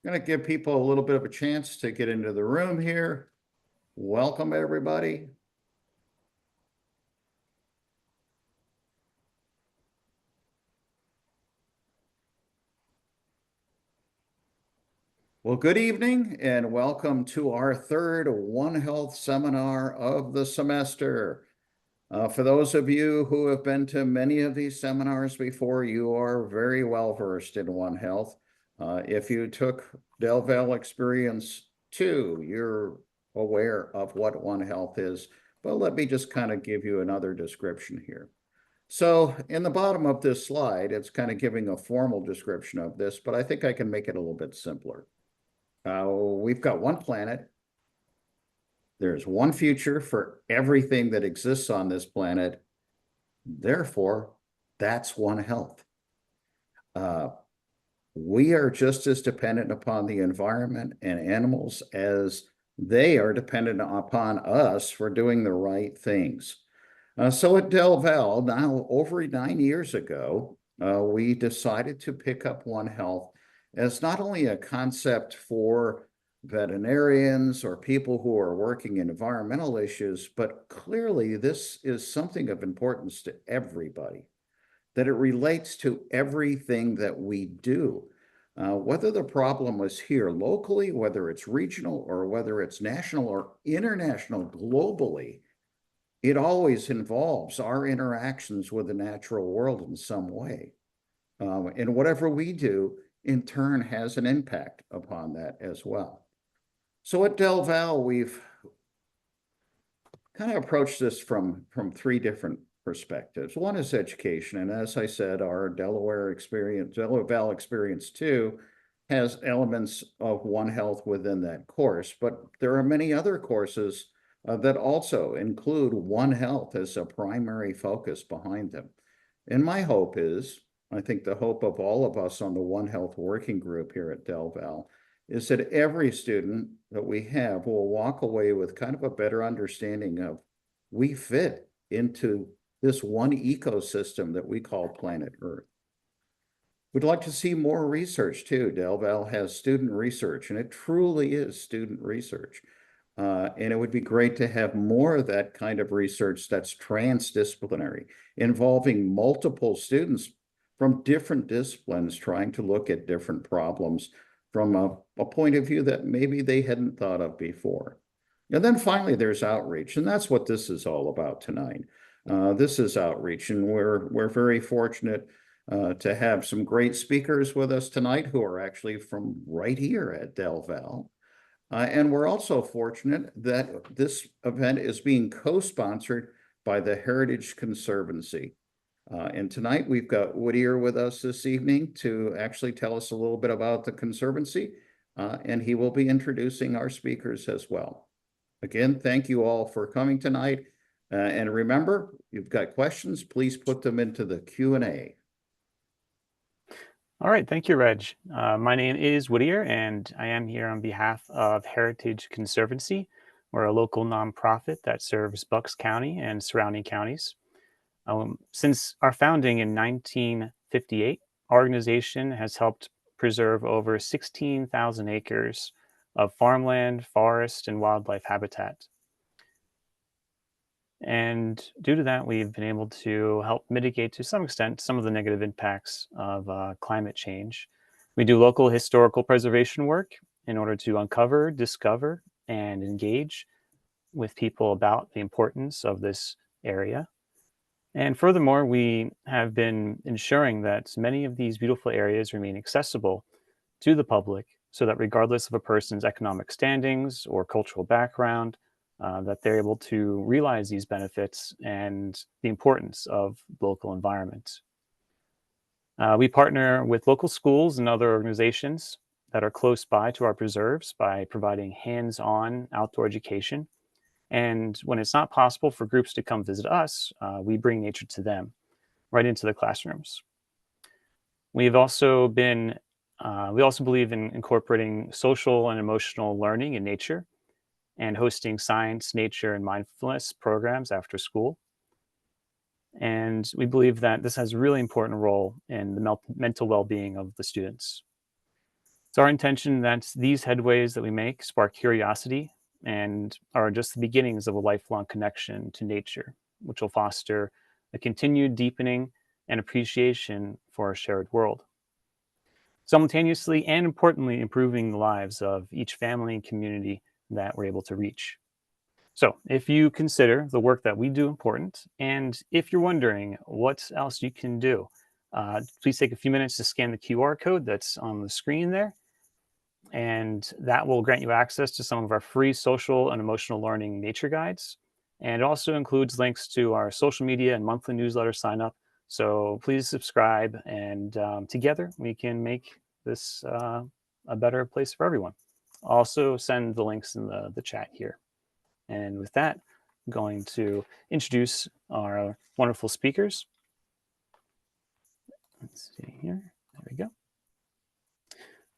Going to give people a little bit of a chance to get into the room here. Welcome, everybody. Well, good evening and welcome to our third One Health seminar of the semester. For those of you who have been to many of these seminars before, you are very well versed in One Health. If you took Del Valle Experience 2, you're aware of what One Health is, but let me just kind of give you another description here. So in the bottom of this slide, it's kind of giving a formal description of this, but I think I can make it a little bit simpler. We've got one planet. There's one future for everything that exists on this planet. Therefore, that's One Health. We are just as dependent upon the environment and animals as they are dependent upon us for doing the right things. So at Del Valle, now over 9 years ago, we decided to pick up One Health as not only a concept for veterinarians or people who are working in environmental issues, but clearly this is something of importance to everybody, that it relates to everything that we do. Whether the problem was here locally, whether it's regional, or whether it's national or international globally, it always involves our interactions with the natural world in some way. And whatever we do, in turn, has an impact upon that as well. So at Del Valle, we've kind of approached this from three different perspectives. One is education. And as I said, our Del Valle Experience 2 has elements of One Health within that course, but there are many other courses that also include One Health as a primary focus behind them. And my hope is, I think the hope of all of us on the One Health working group here at Del Valle, is that every student that we have will walk away with kind of a better understanding of we fit into this one ecosystem that we call planet Earth. We'd like to see more research too. Del Valle has student research, and it truly is student research. And it would be great to have more of that kind of research that's transdisciplinary, involving multiple students from different disciplines trying to look at different problems from a point of view that maybe they hadn't thought of before. And then finally, there's outreach, and that's what this is all about tonight. This is outreach, and we're very fortunate to have some great speakers with us tonight who are actually from right here at Del Valle. And we're also fortunate that this event is being co-sponsored by the Heritage Conservancy. And tonight we've got Whittier with us this evening to actually tell us a little bit about the Conservancy, and he will be introducing our speakers as well. Again, thank you all for coming tonight. And remember, you've got questions, please put them into the Q&A. All right, thank you, Reg. My name is Whittier, and I am here on behalf of Heritage Conservancy. We're a local nonprofit that serves Bucks County and surrounding counties. Since our founding in 1958, our organization has helped preserve over 16,000 acres of farmland, forest, and wildlife habitat. And due to that, we've been able to help mitigate to some extent some of the negative impacts of climate change. We do local historical preservation work in order to uncover, discover, and engage with people about the importance of this area. And furthermore, we have been ensuring that many of these beautiful areas remain accessible to the public so that regardless of a person's economic standings or cultural background, that they're able to realize these benefits and the importance of local environment. We partner with local schools and other organizations that are close by to our preserves by providing hands-on outdoor education. And when it's not possible for groups to come visit us, we bring nature to them, right into the classrooms. We also believe in incorporating social and emotional learning in nature and hosting science, nature, and mindfulness programs after school. And we believe that this has a really important role in the mental well-being of the students. It's our intention that these headways that we make spark curiosity and are just the beginnings of a lifelong connection to nature, which will foster a continued deepening and appreciation for our shared world, simultaneously and importantly improving the lives of each family and community that we're able to reach. So, if you consider the work that we do important, and if you're wondering what else you can do, please take a few minutes to scan the QR code that's on the screen there, and that will grant you access to some of our free social and emotional learning nature guides. And it also includes links to our social media and monthly newsletter sign up. So please subscribe, and together we can make this a better place for everyone. I'll also send the links in the chat here. And with that, I'm going to introduce our wonderful speakers. Let's see here. There we go.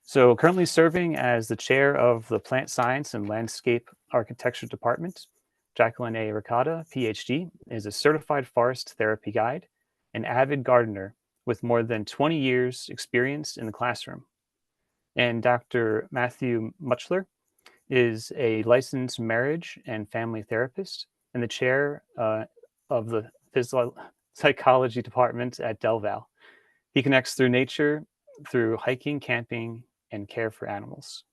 So currently serving as the chair of the Plant Science and Landscape Architecture Department, Jacqueline A. Ricotta, PhD, is a certified forest therapy guide, an avid gardener with more than 20 years experience in the classroom. And Dr. Matthew Mutchler is a licensed marriage and family therapist and the chair of the psychology department at Del Val. He connects through nature, through hiking, camping, and care for animals.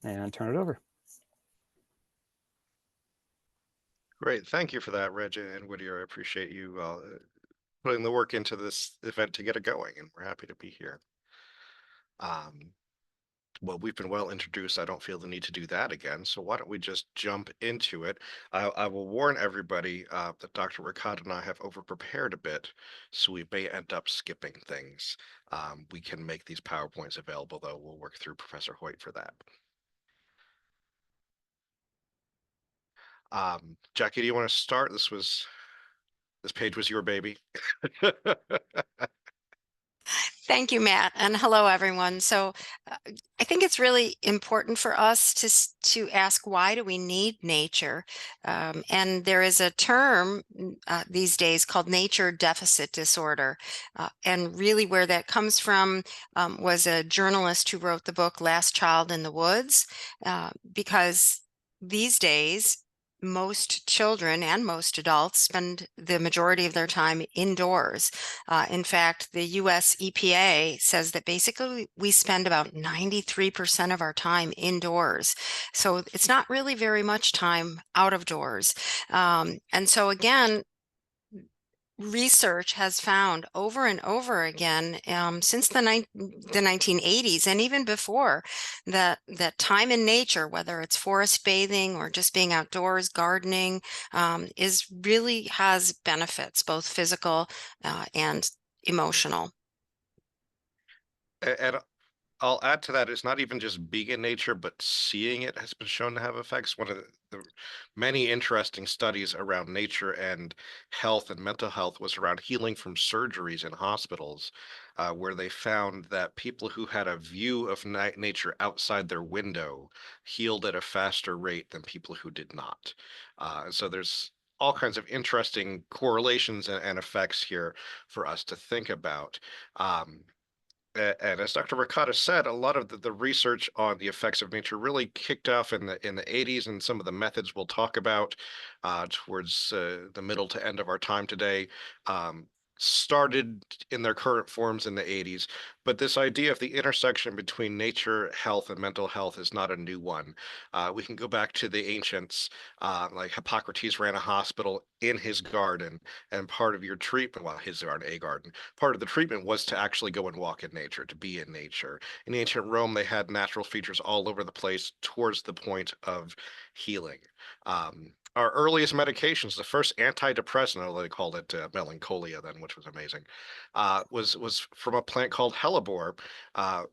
And I'll turn it over. Great. Thank you for that, Reg and Whittier. I appreciate you putting the work into this event to get it going, and we're happy to be here. Well, we've been well introduced. I don't feel the need to do that again. So why don't we just jump into it? I will warn everybody that Dr. Ricotta and I have overprepared a bit, so we may end up skipping things. We can make these PowerPoints available, though. We'll work through Professor Hoyt for that. Jackie, do you want to start? This page was your baby. Thank you, Matt, and hello, everyone. So I think it's really important for us to ask, why do we need nature? And there is a term these days called nature deficit disorder. And really where that comes from was a journalist who wrote the book Last Child in the Woods, because these days, most children and most adults spend the majority of their time indoors. In fact, the US EPA says that basically we spend about 93% of our time indoors. So it's not really very much time out of doors. And so again, research has found over and over again since the 1980s and even before that time in nature, whether it's forest bathing or just being outdoors gardening, is really has benefits, both physical and emotional. And I'll add to that, it's not even just being in nature, but seeing it has been shown to have effects. One of the many interesting studies around nature and health and mental health was around healing from surgeries in hospitals, where they found that people who had a view of nature outside their window healed at a faster rate than people who did not. So there's all kinds of interesting correlations and effects here for us to think about. And as Dr. Ricotta said, a lot of the research on the effects of nature really kicked off in the 80s, and some of the methods we'll talk about towards the middle to end of our time today started in their current forms in the 80s. But this idea of the intersection between nature, health, and mental health is not a new one. We can go back to the ancients, like Hippocrates ran a hospital in his garden, and part of your treatment, well, his garden, a garden, part of the treatment was to actually go and walk in nature, to be in nature. In ancient Rome, they had natural features all over the place towards the point of healing. Our earliest medications, the first antidepressant, although they called it melancholia then, which was amazing, was from a plant called hellebore,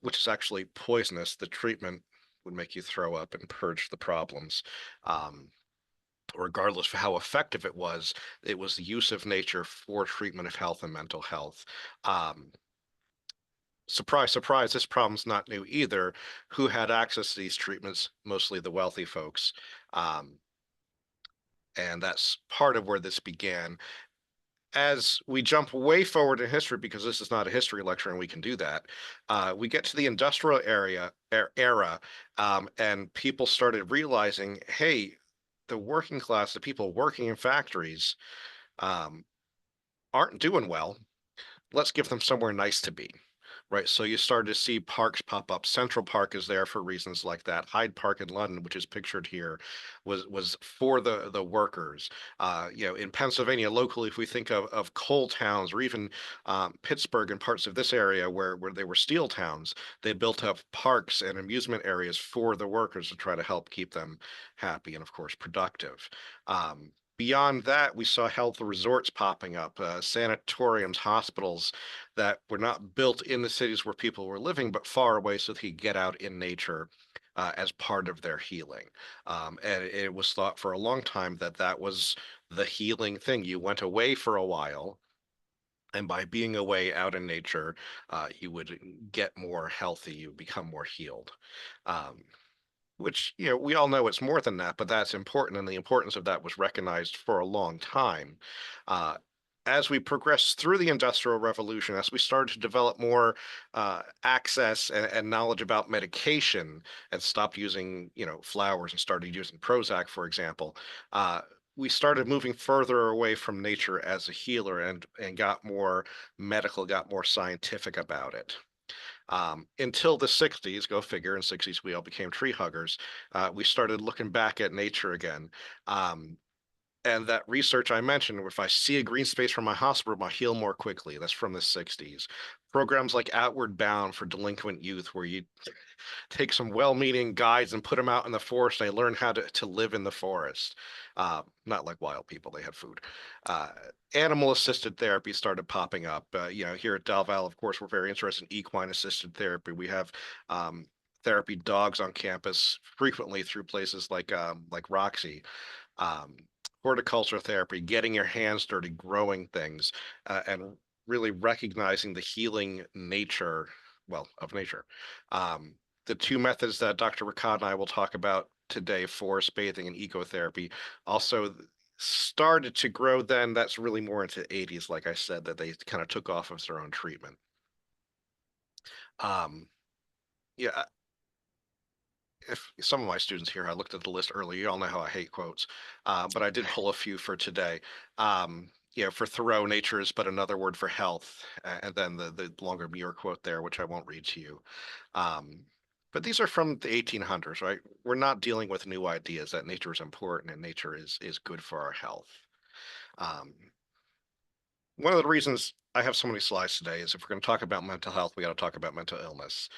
which is actually poisonous. The treatment would make you throw up and purge the problems. Regardless of how effective it was the use of nature for treatment of health and mental health. Surprise, surprise, this problem's not new either. Who had access to these treatments? Mostly the wealthy folks. And that's part of where this began. as we jump way forward in history, because this is not a history lecture and we can do that, we get to the industrial era, and people started realizing, hey, the working class, the people working in factories, um, aren't doing well. Let's give them somewhere nice to be. Right. So you started to see parks pop up. Central Park is there for reasons like that. Hyde Park in London, which is pictured here, was for the workers. In Pennsylvania, locally, if we think of coal towns, or even Pittsburgh and parts of this area where they were steel towns, they built up parks and amusement areas for the workers to try to help keep them happy and, of course, productive. Beyond that, we saw health resorts popping up, sanatoriums, hospitals that were not built in the cities where people were living, but far away so they could get out in nature as part of their healing. And it was thought for a long time that that was the healing thing. You went away for a while, and by being away out in nature, you would get more healthy, you become more healed. Um, which, we all know it's more than that, but that's important, and the importance of that was recognized for a long time. Uh, as we progressed through the Industrial Revolution, as we started to develop more access and knowledge about medication, and stopped using, flowers and started using Prozac, for example, we started moving further away from nature as a healer, and got more medical, got more scientific about it. Until the 60s, go figure, in 60s we all became tree huggers. We started looking back at nature again. Um, and that research I mentioned, if I see a green space from my hospital, I heal more quickly. That's from the 60s. Programs like Outward Bound for delinquent youth, where you take some well-meaning guides and put them out in the forest. They learn how to live in the forest. Not like wild people, they had food. Uh, Animal-assisted therapy started popping up. Here at Del Val, of course, we're very interested in equine-assisted therapy. We have therapy dogs on campus frequently through places like Roxy. Um, Horticulture therapy, getting your hands dirty, growing things, and really recognizing the healing nature, of nature. Um, the two methods that Dr. Ricotta and I will talk about today, forest bathing and ecotherapy, also started to grow then. That's really more into the 80s, like I said, that they kind of took off as their own treatment. Um, yeah, if some of my students here, I looked at the list earlier, you all know how I hate quotes, but I did pull a few for today. For Thoreau, nature is but another word for health, and then the longer Muir quote there, which I won't read to you. Um, but these are from the 1800s, right? We're not dealing with new ideas that nature is important and nature is good for our health. Um, One of the reasons I have so many slides today is if we're going to talk about mental health, we got to talk about mental illness.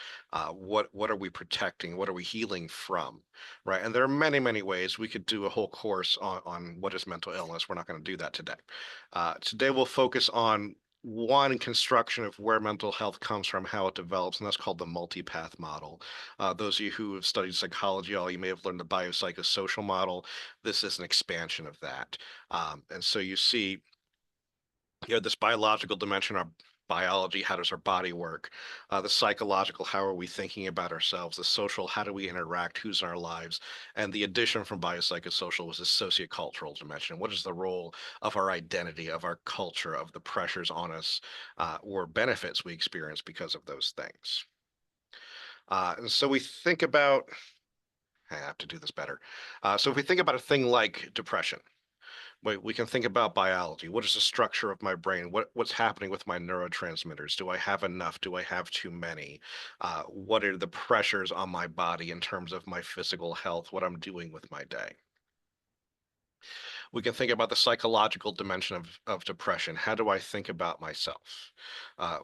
What are we protecting? What are we healing from? Right. And there are many, many ways we could do a whole course on what is mental illness. We're not going to do that today. Today we'll focus on one construction of where mental health comes from, how it develops, and that's called the multipath model. Those of you who have studied psychology, you may have learned the biopsychosocial model. This is an expansion of that. And so you see this biological dimension, our biology, how does our body work? The psychological, how are we thinking about ourselves? The social, how do we interact? Who's in our lives? And the addition from biopsychosocial was the sociocultural dimension. What is the role of our identity, of our culture, of the pressures on us, or benefits we experience because of those things? And so we think about, I have to do this better. So if we think about a thing like depression, we can think about biology. What is the structure of my brain? What's happening with my neurotransmitters? Do I have enough? Do I have too many? What are the pressures on my body in terms of my physical health? What I'm doing with my day? We can think about the psychological dimension of depression. How do I think about myself?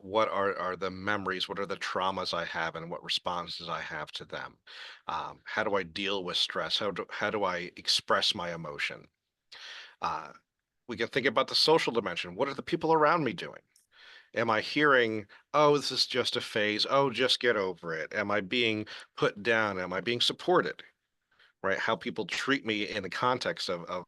What are the memories? What are the traumas I have, and what responses I have to them? How do I deal with stress? How do I express my emotion? Uh, we can think about the social dimension. What are the people around me doing? Am I hearing, oh, this is just a phase. Oh, just get over it. Am I being put down? Am I being supported? Right? How people treat me in the context of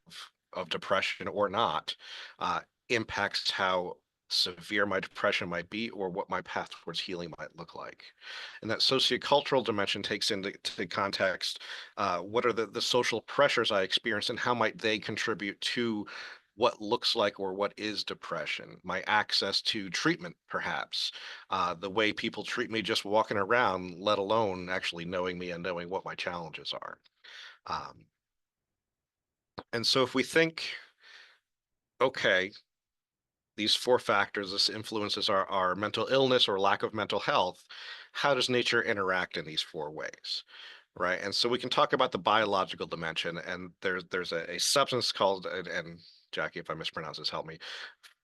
depression or not uh, impacts how severe my depression might be or what my path towards healing might look like. And that sociocultural dimension takes into context what are the social pressures I experience and how might they contribute to what looks like or what is depression, my access to treatment, perhaps, the way people treat me just walking around, let alone actually knowing me and knowing what my challenges are. Um, and so if we think, okay, these four factors, this influences our mental illness or lack of mental health, how does nature interact in these four ways? Right. And so we can talk about the biological dimension, and there's a substance called, and Jackie, if I mispronounce this, help me,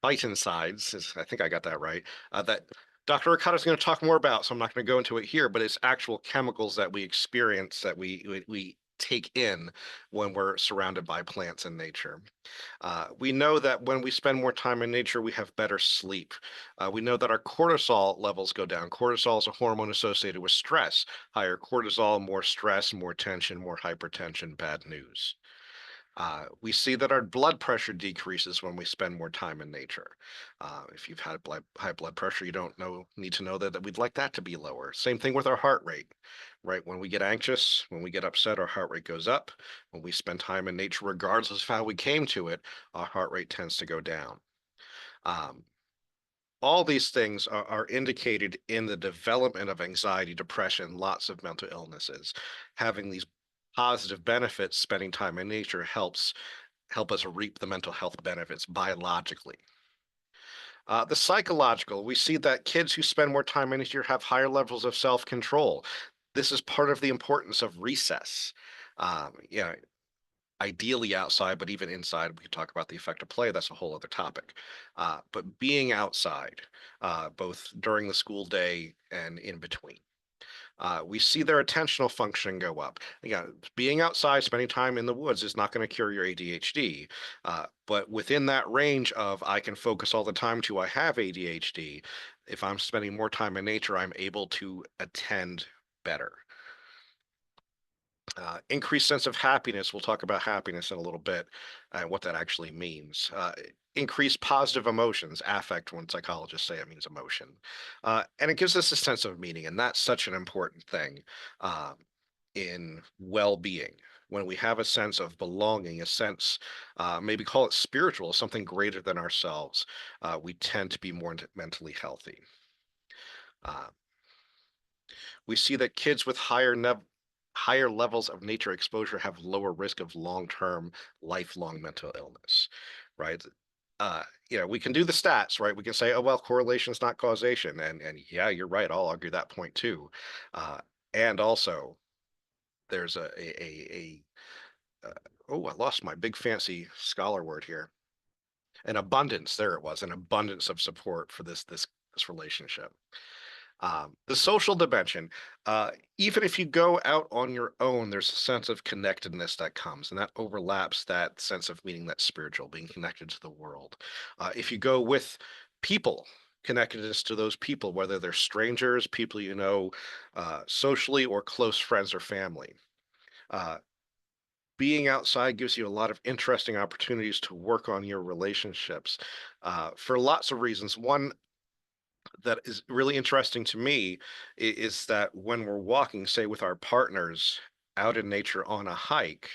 phytoncides, I think I got that right, that Dr. Ricotta is going to talk more about, so I'm not going to go into it here, but it's actual chemicals that we experience, that we take in when we're surrounded by plants and nature. We know that when we spend more time in nature, we have better sleep. We know that our cortisol levels go down. Cortisol is a hormone associated with stress. Higher cortisol, more stress, more tension, more hypertension, bad news. We see that our blood pressure decreases when we spend more time in nature. If you've had high blood pressure, you don't need to know that we'd like that to be lower. Same thing with our heart rate, right? When we get anxious, when we get upset, our heart rate goes up. When we spend time in nature, regardless of how we came to it, our heart rate tends to go down. Um, all these things are indicated in the development of anxiety, depression, lots of mental illnesses. Having these positive benefits, spending time in nature, help us reap the mental health benefits biologically. The psychological, we see that kids who spend more time in nature have higher levels of self-control. This is part of the importance of recess. You know, ideally outside, but even inside, we could talk about the effect of play. That's a whole other topic. But being outside, both during the school day and in between. We see their attentional function go up. Again, being outside, spending time in the woods is not going to cure your ADHD. But within that range of I can focus all the time to I have ADHD, if I'm spending more time in nature, I'm able to attend better. Increased sense of happiness. We'll talk about happiness in a little bit and what that actually means. Increased positive emotions, affect, when psychologists say it means emotion. And it gives us a sense of meaning. And that's such an important thing in well-being. When we have a sense of belonging, a sense, maybe call it spiritual, something greater than ourselves, we tend to be more mentally healthy. Uh, we see that kids with higher levels of nature exposure have lower risk of long-term, lifelong mental illness, right? We can do the stats, right? We can say, oh, well, correlation is not causation. And yeah, you're right. I'll argue that point too. And also, there's oh, I lost my big fancy scholar word here. An abundance, there it was, an abundance of support for this relationship. The social dimension, even if you go out on your own, there's a sense of connectedness that comes, and that overlaps that sense of meaning that's spiritual, being connected to the world. If you go with people, connectedness to those people, whether they're strangers, people you know socially, or close friends or family. Being outside gives you a lot of interesting opportunities to work on your relationships for lots of reasons. One that is really interesting to me is that when we're walking, say, with our partners out in nature on a hike,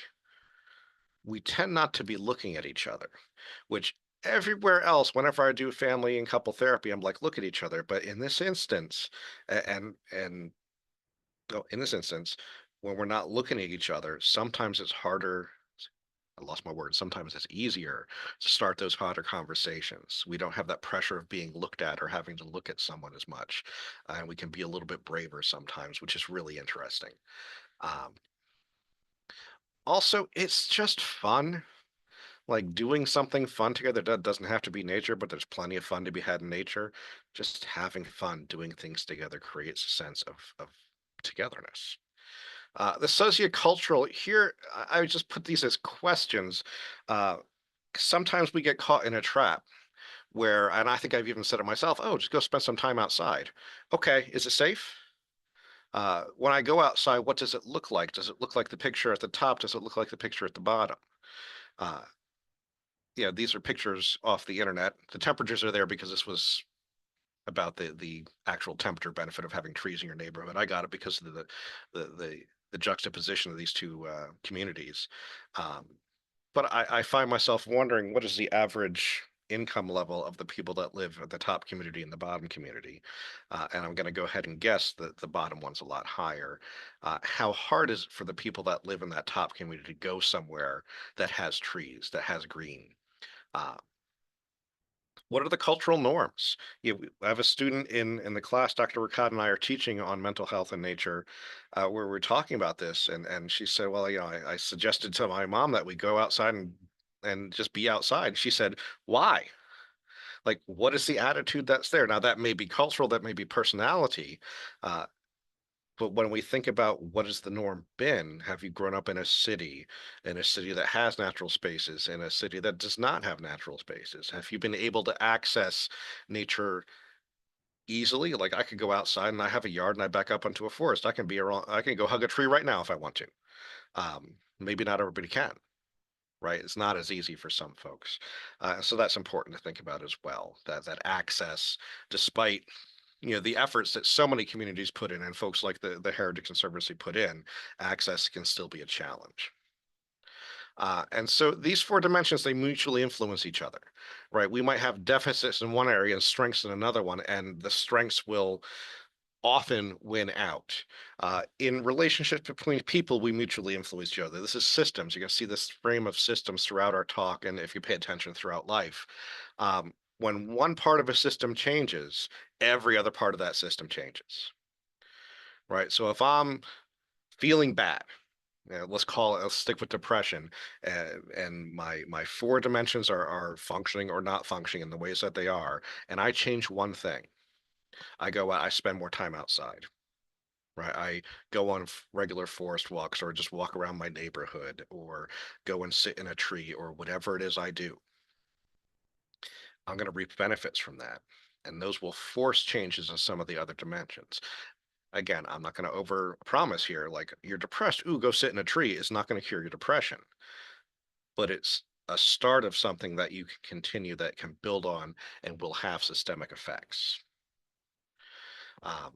we tend not to be looking at each other, which everywhere else, whenever I do family and couple therapy, I'm like, look at each other. But in this instance, and oh, in this instance, when we're not looking at each other, sometimes it's harder. I lost my word. Sometimes it's easier to start those harder conversations. We don't have that pressure of being looked at or having to look at someone as much. And we can be a little bit braver sometimes, which is really interesting. Um, Also, it's just fun. Like doing something fun together that doesn't have to be nature, but there's plenty of fun to be had in nature. Just having fun doing things together creates a sense of togetherness. The sociocultural, here, I would just put these as questions. Uh, Sometimes we get caught in a trap where, and I think I've even said it myself, oh, just go spend some time outside. Okay, is it safe? When I go outside, what does it look like? Does it look like the picture at the top? Does it look like the picture at the bottom? Uh, these are pictures off the internet. The temperatures are there because this was about the actual temperature benefit of having trees in your neighborhood. I got it because of the juxtaposition of these two communities. Um, But I find myself wondering, what is the average income level of the people that live at the top community and the bottom community? And I'm going to go ahead and guess that the bottom one's a lot higher. How hard is it for the people that live in that top community to go somewhere that has trees, that has green? Uh, what are the cultural norms? I have a student in the class, Dr. Ricotta and I are teaching on mental health and nature, where we're talking about this, and she said, "Well, I suggested to my mom that we go outside and just be outside." She said, "Why? Like, what is the attitude that's there?" Now, that may be cultural, that may be personality, uh, but when we think about what has the norm been, have you grown up in a city that has natural spaces, in a city that does not have natural spaces? Have you been able to access nature easily? Like I could go outside and I have a yard and I back up onto a forest. I can go hug a tree right now if I want to. Maybe not everybody can, right? It's not as easy for some folks. So that's important to think about as well, that access, despite the efforts that so many communities put in and folks like the Heritage Conservancy put in, access can still be a challenge. And so these four dimensions, they mutually influence each other, right? We might have deficits in one area and strengths in another one, and the strengths will often win out. In relationships between people, we mutually influence each other. This is systems. You're going to see this frame of systems throughout our talk, and if you pay attention throughout life. When one part of a system changes, every other part of that system changes, right? So if I'm feeling bad, let's stick with depression, and my four dimensions are functioning or not functioning in the ways that they are, and I change one thing. I go out, I spend more time outside. Right. I go on regular forest walks or just walk around my neighborhood or go and sit in a tree or whatever it is I do. I'm going to reap benefits from that. And those will force changes in some of the other dimensions. Again, I'm not going to over promise here. Like you're depressed. Ooh, go sit in a tree. It's not going to cure your depression, but it's a start of something that you can continue, that can build on and will have systemic effects. Um,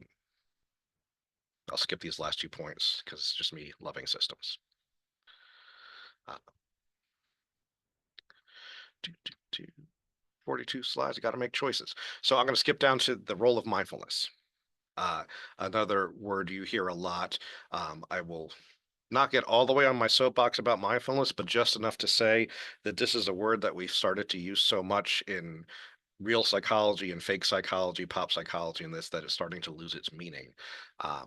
I'll skip these last 2 points because it's just me loving systems. Uh, 42 slides. I got to make choices. So I'm going to skip down to the role of mindfulness. Another word you hear a lot. I will not get all the way on my soapbox about mindfulness, but just enough to say that this is a word that we've started to use so much in real psychology and fake psychology, pop psychology, and this, that it's starting to lose its meaning. Um,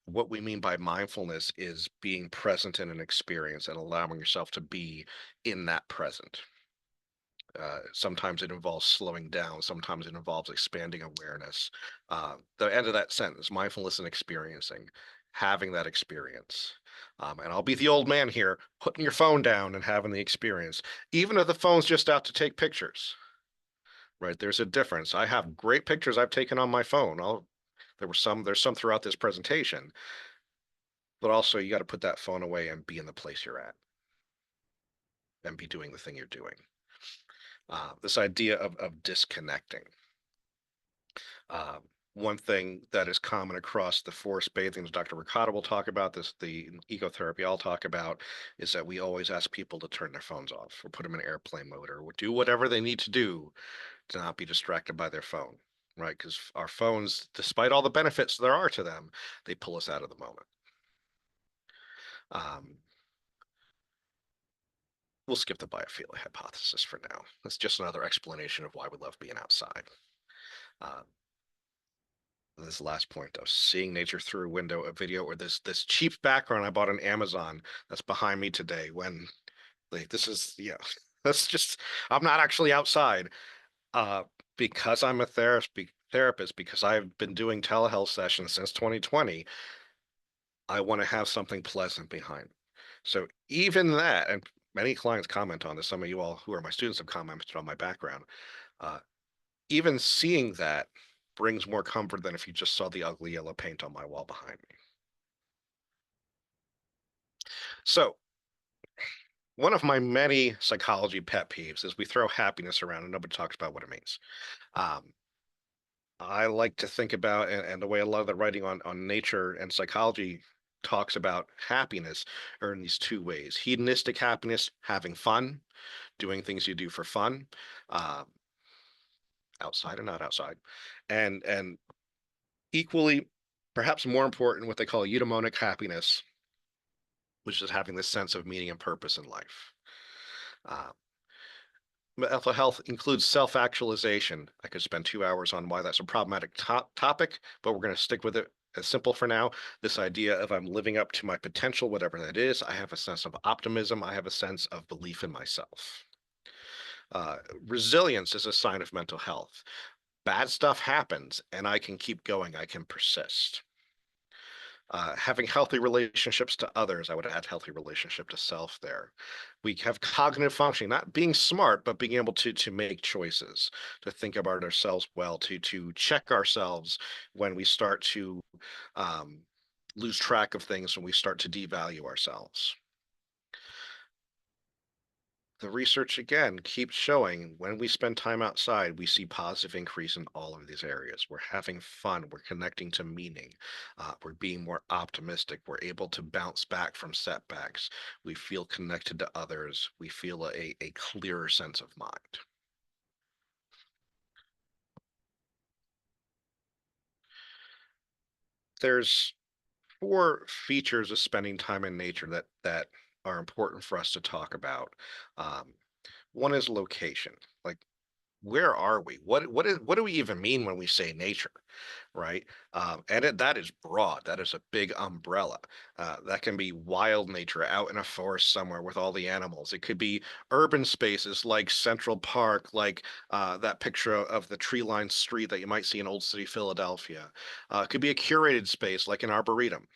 what we mean by mindfulness is being present in an experience and allowing yourself to be in that present. Sometimes it involves slowing down. Sometimes it involves expanding awareness. The end of that sentence, mindfulness and experiencing, having that experience. And I'll be the old man here, putting your phone down and having the experience, even if the phone's just out to take pictures, right? There's a difference. I have great pictures I've taken on my phone. There's some throughout this presentation, but also you got to put that phone away and be in the place you're at and be doing the thing you're doing. This idea of disconnecting. Um, One thing that is common across the forest bathing, as Dr. Ricotta will talk about this, the ecotherapy I'll talk about, is that we always ask people to turn their phones off or put them in airplane mode or do whatever they need to do to not be distracted by their phone, right? Because our phones, despite all the benefits there are to them, they pull us out of the moment. Um, we'll skip the biophilia hypothesis for now. That's just another explanation of why we love being outside. Uh, this last point of seeing nature through a window, a video, or this cheap background I bought on Amazon that's behind me today, when like this is that's just, I'm not actually outside. Because I'm a therapist, because I've been doing telehealth sessions since 2020, I want to have something pleasant behind. So even that, and many clients comment on this, some of you all who are my students have commented on my background. Uh, Even seeing that brings more comfort than if you just saw the ugly yellow paint on my wall behind me. So one of my many psychology pet peeves is we throw happiness around and nobody talks about what it means. Um, I like to think about, and the way a lot of the writing on nature and psychology talks about happiness are in these two ways: hedonistic happiness, having fun, doing things you do for fun, um, outside and not outside, and equally, perhaps more important, what they call eudaimonic happiness, which is having this sense of meaning and purpose in life. Uh, Mental health includes self-actualization. I could spend 2 hours on why that's a problematic topic, but we're going to stick with it as simple for now. This idea of I'm living up to my potential, whatever that is. I have a sense of optimism. I have a sense of belief in myself. Resilience is a sign of mental health. Bad stuff happens, and I can keep going. I can persist. Having healthy relationships to others, I would add healthy relationship to self there. We have cognitive functioning, not being smart, but being able to make choices, to think about ourselves well, to check ourselves when we start to um, lose track of things, when we start to devalue ourselves. The research again keeps showing when we spend time outside, we see positive increase in all of these areas. We're having fun, we're connecting to meaning, we're being more optimistic, we're able to bounce back from setbacks, we feel connected to others, we feel a clearer sense of mind. There's 4 features of spending time in nature that are important for us to talk about. Um, one is location. Like, where are we? What do we even mean when we say nature, right? That is broad. That is a big umbrella. That can be wild nature out in a forest somewhere with all the animals. It could be urban spaces like Central Park, like that picture of the tree-lined street that you might see in Old City, Philadelphia. It could be a curated space like an arboretum.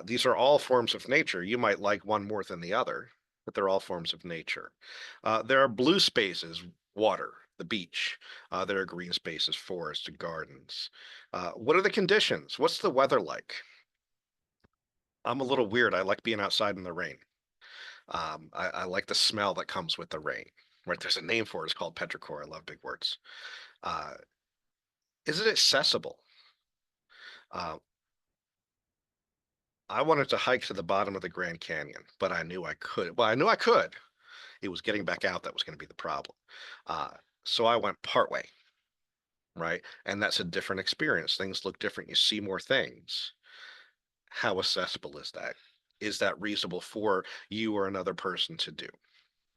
These are all forms of nature. You might like one more than the other, but they're all forms of nature. There are blue spaces, water, the beach. There are green spaces, forests, and gardens. What are the conditions? What's the weather like? I'm a little weird. I like being outside in the rain. I like the smell that comes with the rain. Right? There's a name for it. It's called petrichor. I love big words. Uh, is it accessible? Uh, I wanted to hike to the bottom of the Grand Canyon, but I knew I could. Well, I knew I could. It was getting back out that was going to be the problem. Uh, so I went partway, right? And that's a different experience. Things look different. You see more things. How accessible is that? Is that reasonable for you or another person to do?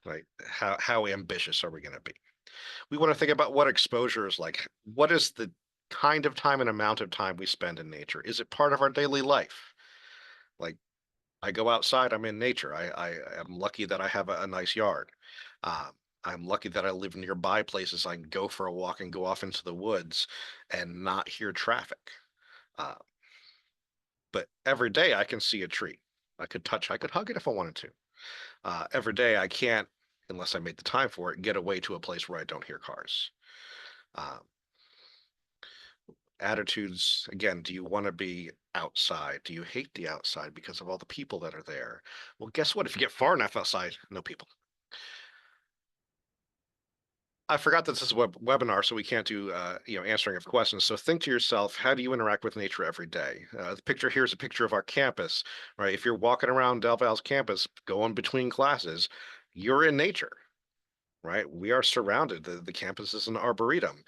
Right? How ambitious are we going to be? We want to think about what exposure is like. What is the kind of time and amount of time we spend in nature? Is it part of our daily life? Like, I go outside, I'm in nature. I am lucky that I have a nice yard. Um, I'm lucky that I live nearby places I can go for a walk and go off into the woods and not hear traffic. Uh, but every day I can see a tree. I could hug it if I wanted to. Every day I can't, unless I made the time for it, get away to a place where I don't hear cars. Uh, Attitudes, again, do you want to be outside? Do you hate the outside because of all the people that are there? Well, guess what? If you get far enough outside, no people. I forgot that this is a webinar, so we can't do answering of questions. So think to yourself, how do you interact with nature every day? The picture here is a picture of our campus, right? If you're walking around Del Val's campus, going between classes, you're in nature, right? We are surrounded. The campus is an arboretum,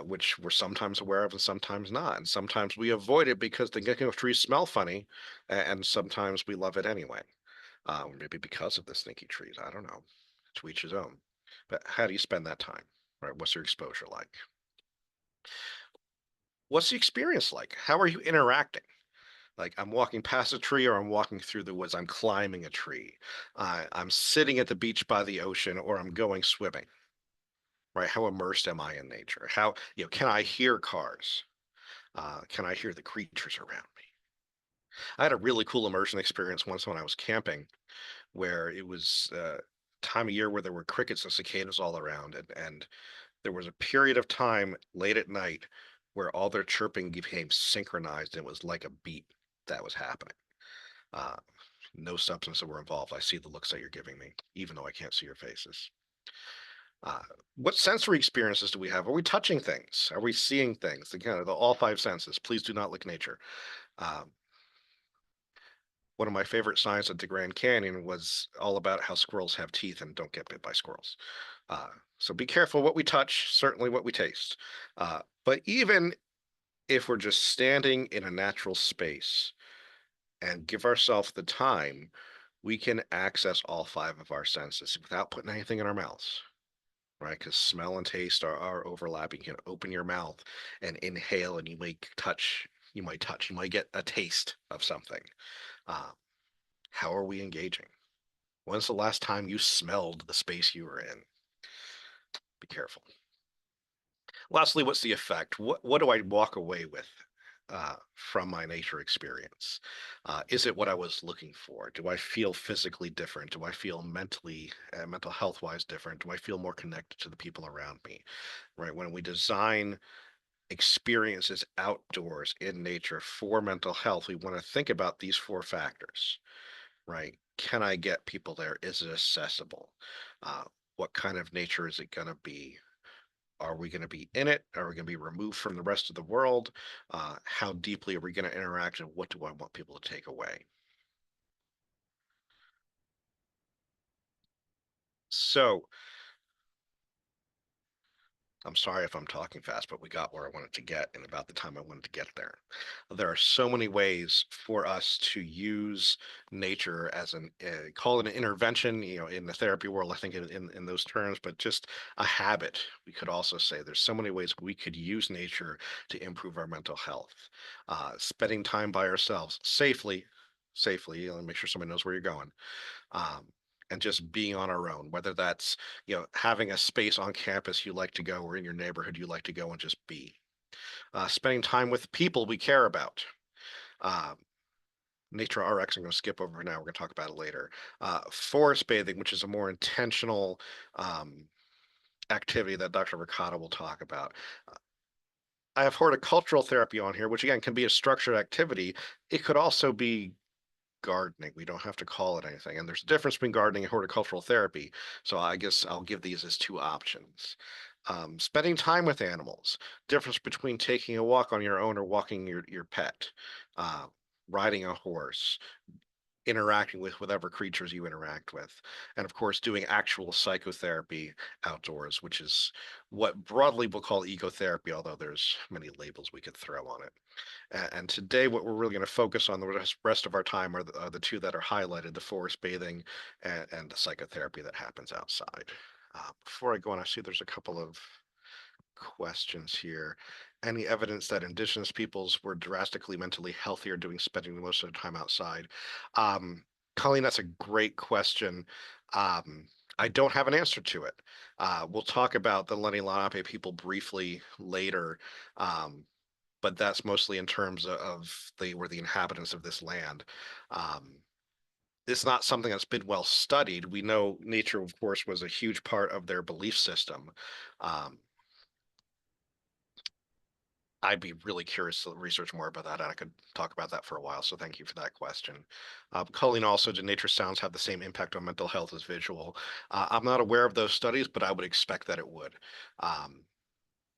which we're sometimes aware of and sometimes not. And sometimes we avoid it because the gecko trees smell funny, and sometimes we love it anyway. Maybe because of the stinky trees. I don't know. To each his own. But how do you spend that time? Right? What's your exposure like? What's the experience like? How are you interacting? Like, I'm walking past a tree or I'm walking through the woods. I'm climbing a tree. I'm sitting at the beach by the ocean or I'm going swimming. Right? How immersed am I in nature? How, can I hear cars? Can I hear the creatures around me? I had a really cool immersion experience once when I was camping, where it was time of year where there were crickets and cicadas all around, and there was a period of time late at night where all their chirping became synchronized, and it was like a beat that was happening. Uh, no substances were involved. I see the looks that you're giving me, even though I can't see your faces. Uh, what sensory experiences do we have? Are we touching things? Are we seeing things? Again, all 5 senses. Please do not lick nature. Um, one of my favorite signs at the Grand Canyon was all about how squirrels have teeth and don't get bit by squirrels. So be careful what we touch, certainly what we taste. But even if we're just standing in a natural space and give ourselves the time, we can access all five of our senses without putting anything in our mouths, right? Because smell and taste are overlapping. You can open your mouth and inhale, and you might get a taste of something. Uh, how are we engaging? When's the last time you smelled the space you were in? Be careful. Lastly, what's the effect? What do I walk away with from my nature experience? Is it what I was looking for? Do I feel physically different? Do I feel mentally, mental health wise different? Do I feel more connected to the people around me? Right? When we design experiences outdoors in nature for mental health, we want to think about these four factors, right? Can I get people there? Is it accessible? Uh, what kind of nature is it going to be? Are we going to be in it? Are we going to be removed from the rest of the world? How deeply are we going to interact? And what do I want people to take away? So I'm sorry if I'm talking fast, but we got where I wanted to get in about the time I wanted to get there. There are so many ways for us to use nature as call it an intervention, in the therapy world, I think in those terms, but just a habit. We could also say there's so many ways we could use nature to improve our mental health. Spending time by ourselves safely, make sure somebody knows where you're going. Um, and just being on our own, whether that's having a space on campus you like to go or in your neighborhood you like to go and just be. Spending time with people we care about. Um, Nature RX, I'm going to skip over now. We're going to talk about it later. Forest bathing, which is a more intentional activity that Dr. Ricotta will talk about. I have horticultural therapy on here, which again can be a structured activity. It could also be gardening. We don't have to call it anything. And there's a difference between gardening and horticultural therapy. So I guess I'll give these as two options. Spending time with animals, difference between taking a walk on your own or walking your pet, uh, riding a horse, interacting with whatever creatures you interact with, and of course doing actual psychotherapy outdoors, which is what broadly we'll call ecotherapy, although there's many labels we could throw on it. And today, what we're really going to focus on the rest of our time are the two that are highlighted: the forest bathing and the psychotherapy that happens outside. Before I go on, I see there's a couple of questions here. Any evidence that indigenous peoples were drastically mentally healthier spending most of their time outside? Um, Colleen, that's a great question. I don't have an answer to it. We'll talk about the Lenni Lenape people briefly later. But that's mostly in terms of they were the inhabitants of this land. It's not something that's been well studied. We know nature, of course, was a huge part of their belief system. Um, I'd be really curious to research more about that, and I could talk about that for a while. So thank you for that question. Colleen, also, do nature sounds have the same impact on mental health as visual? I'm not aware of those studies, but I would expect that it would.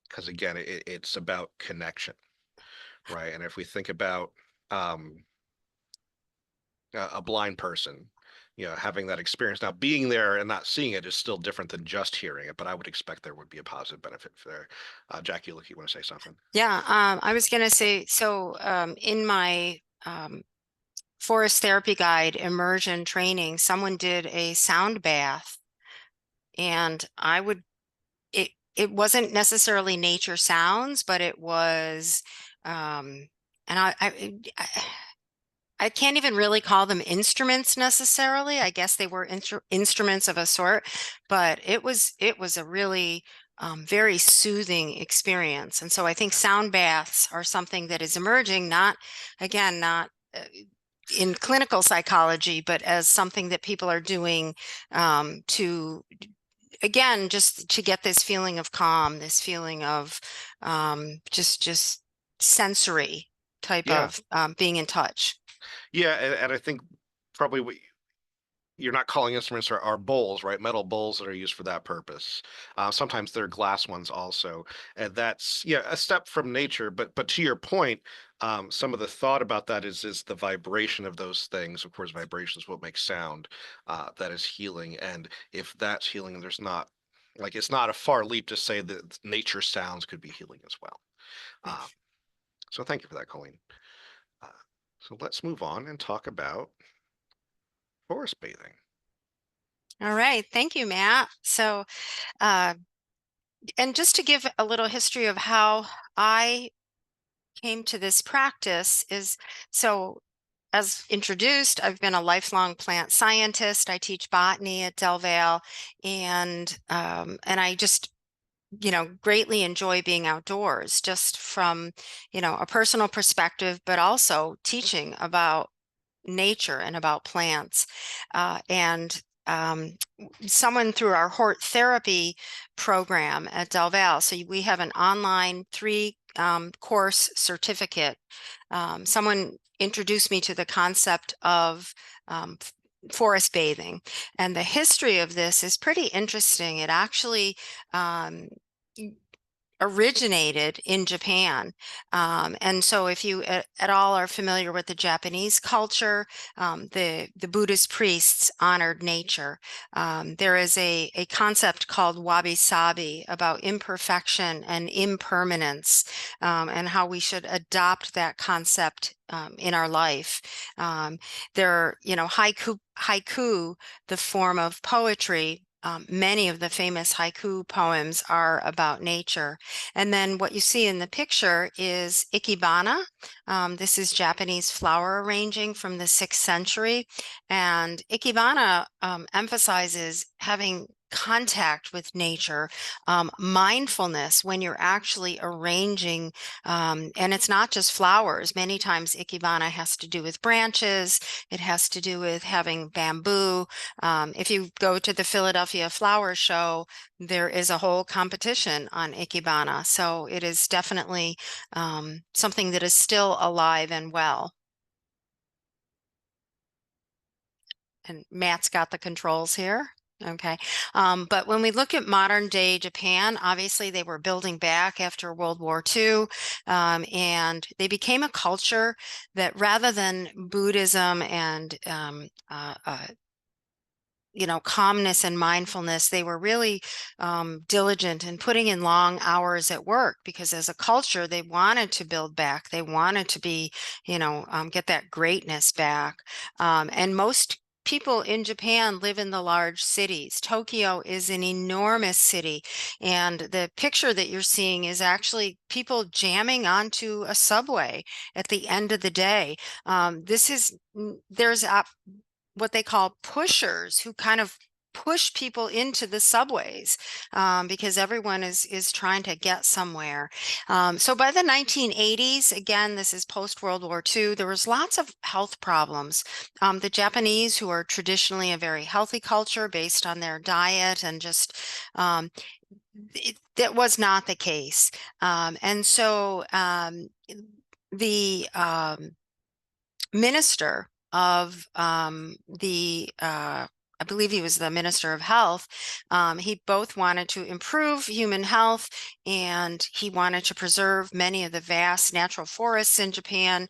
Because again, it's about connection, right? And if we think about um, a blind person, having that experience. Now, being there and not seeing it is still different than just hearing it, but I would expect there would be a positive benefit for there. Jackie, look, you want to say something? Yeah, I was going to say, so in my forest therapy guide immersion training, someone did a sound bath, and it wasn't necessarily nature sounds, but it was, and I can't even really call them instruments necessarily. I guess they were instruments of a sort, but it was a really very soothing experience. And so I think sound baths are something that is emerging, not in clinical psychology, but as something that people are doing to, again, just to get this feeling of calm, this feeling of just sensory type Yeah. of being in touch. Yeah, and I think probably you're not calling instruments are bowls, right? Metal bowls that are used for that purpose. Sometimes they're glass ones also, and that's a step from nature. But to your point, some of the thought about that is the vibration of those things. Of course, vibration is what makes sound. That is healing, and if that's healing, there's not like it's not a far leap to say that nature sounds could be healing as well. So thank you for that, Colleen. Uh, so let's move on and talk about forest bathing. All right. Thank you, Matt. So, and just to give a little history of how I came to this practice is, so as introduced, I've been a lifelong plant scientist. I teach botany at Del Valle, and I just greatly enjoy being outdoors, just from a personal perspective, but also teaching about nature and about plants. And someone through our Hort Therapy program at Del Valle, so we have an online 3-course certificate. Someone introduced me to the concept of forest bathing, and the history of this is pretty interesting. It actually originated in Japan. And so if you at all are familiar with the Japanese culture, the Buddhist priests honored nature. There is a concept called wabi-sabi about imperfection and impermanence, and how we should adopt that concept in our life. Haiku, the form of poetry, many of the famous haiku poems are about nature. And then what you see in the picture is ikebana. This is Japanese flower arranging from the 6th century. And ikebana emphasizes having contact with nature, mindfulness when you're actually arranging, and it's not just flowers. Many times ikebana has to do with branches. It has to do with having bamboo. If you go to the Philadelphia Flower Show, there is a whole competition on ikebana. So it is definitely something that is still alive and well. And Matt's got the controls here. Okay. But when we look at modern day Japan, obviously they were building back after World War II, and they became a culture that, rather than Buddhism and calmness and mindfulness, they were really diligent in putting in long hours at work, because as a culture, they wanted to build back. They wanted to be, get that greatness back. And most people in Japan live in the large cities. Tokyo is an enormous city, and the picture that you're seeing is actually people jamming onto a subway at the end of the day. There's what they call pushers, who kind of push people into the subways, because everyone is trying to get somewhere. So by the 1980s, again, this is post-World War II, there was lots of health problems. The Japanese, who are traditionally a very healthy culture based on their diet and just that was not the case. And so the minister of I believe he was the Minister of Health. He both wanted to improve human health, and he wanted to preserve many of the vast natural forests in Japan.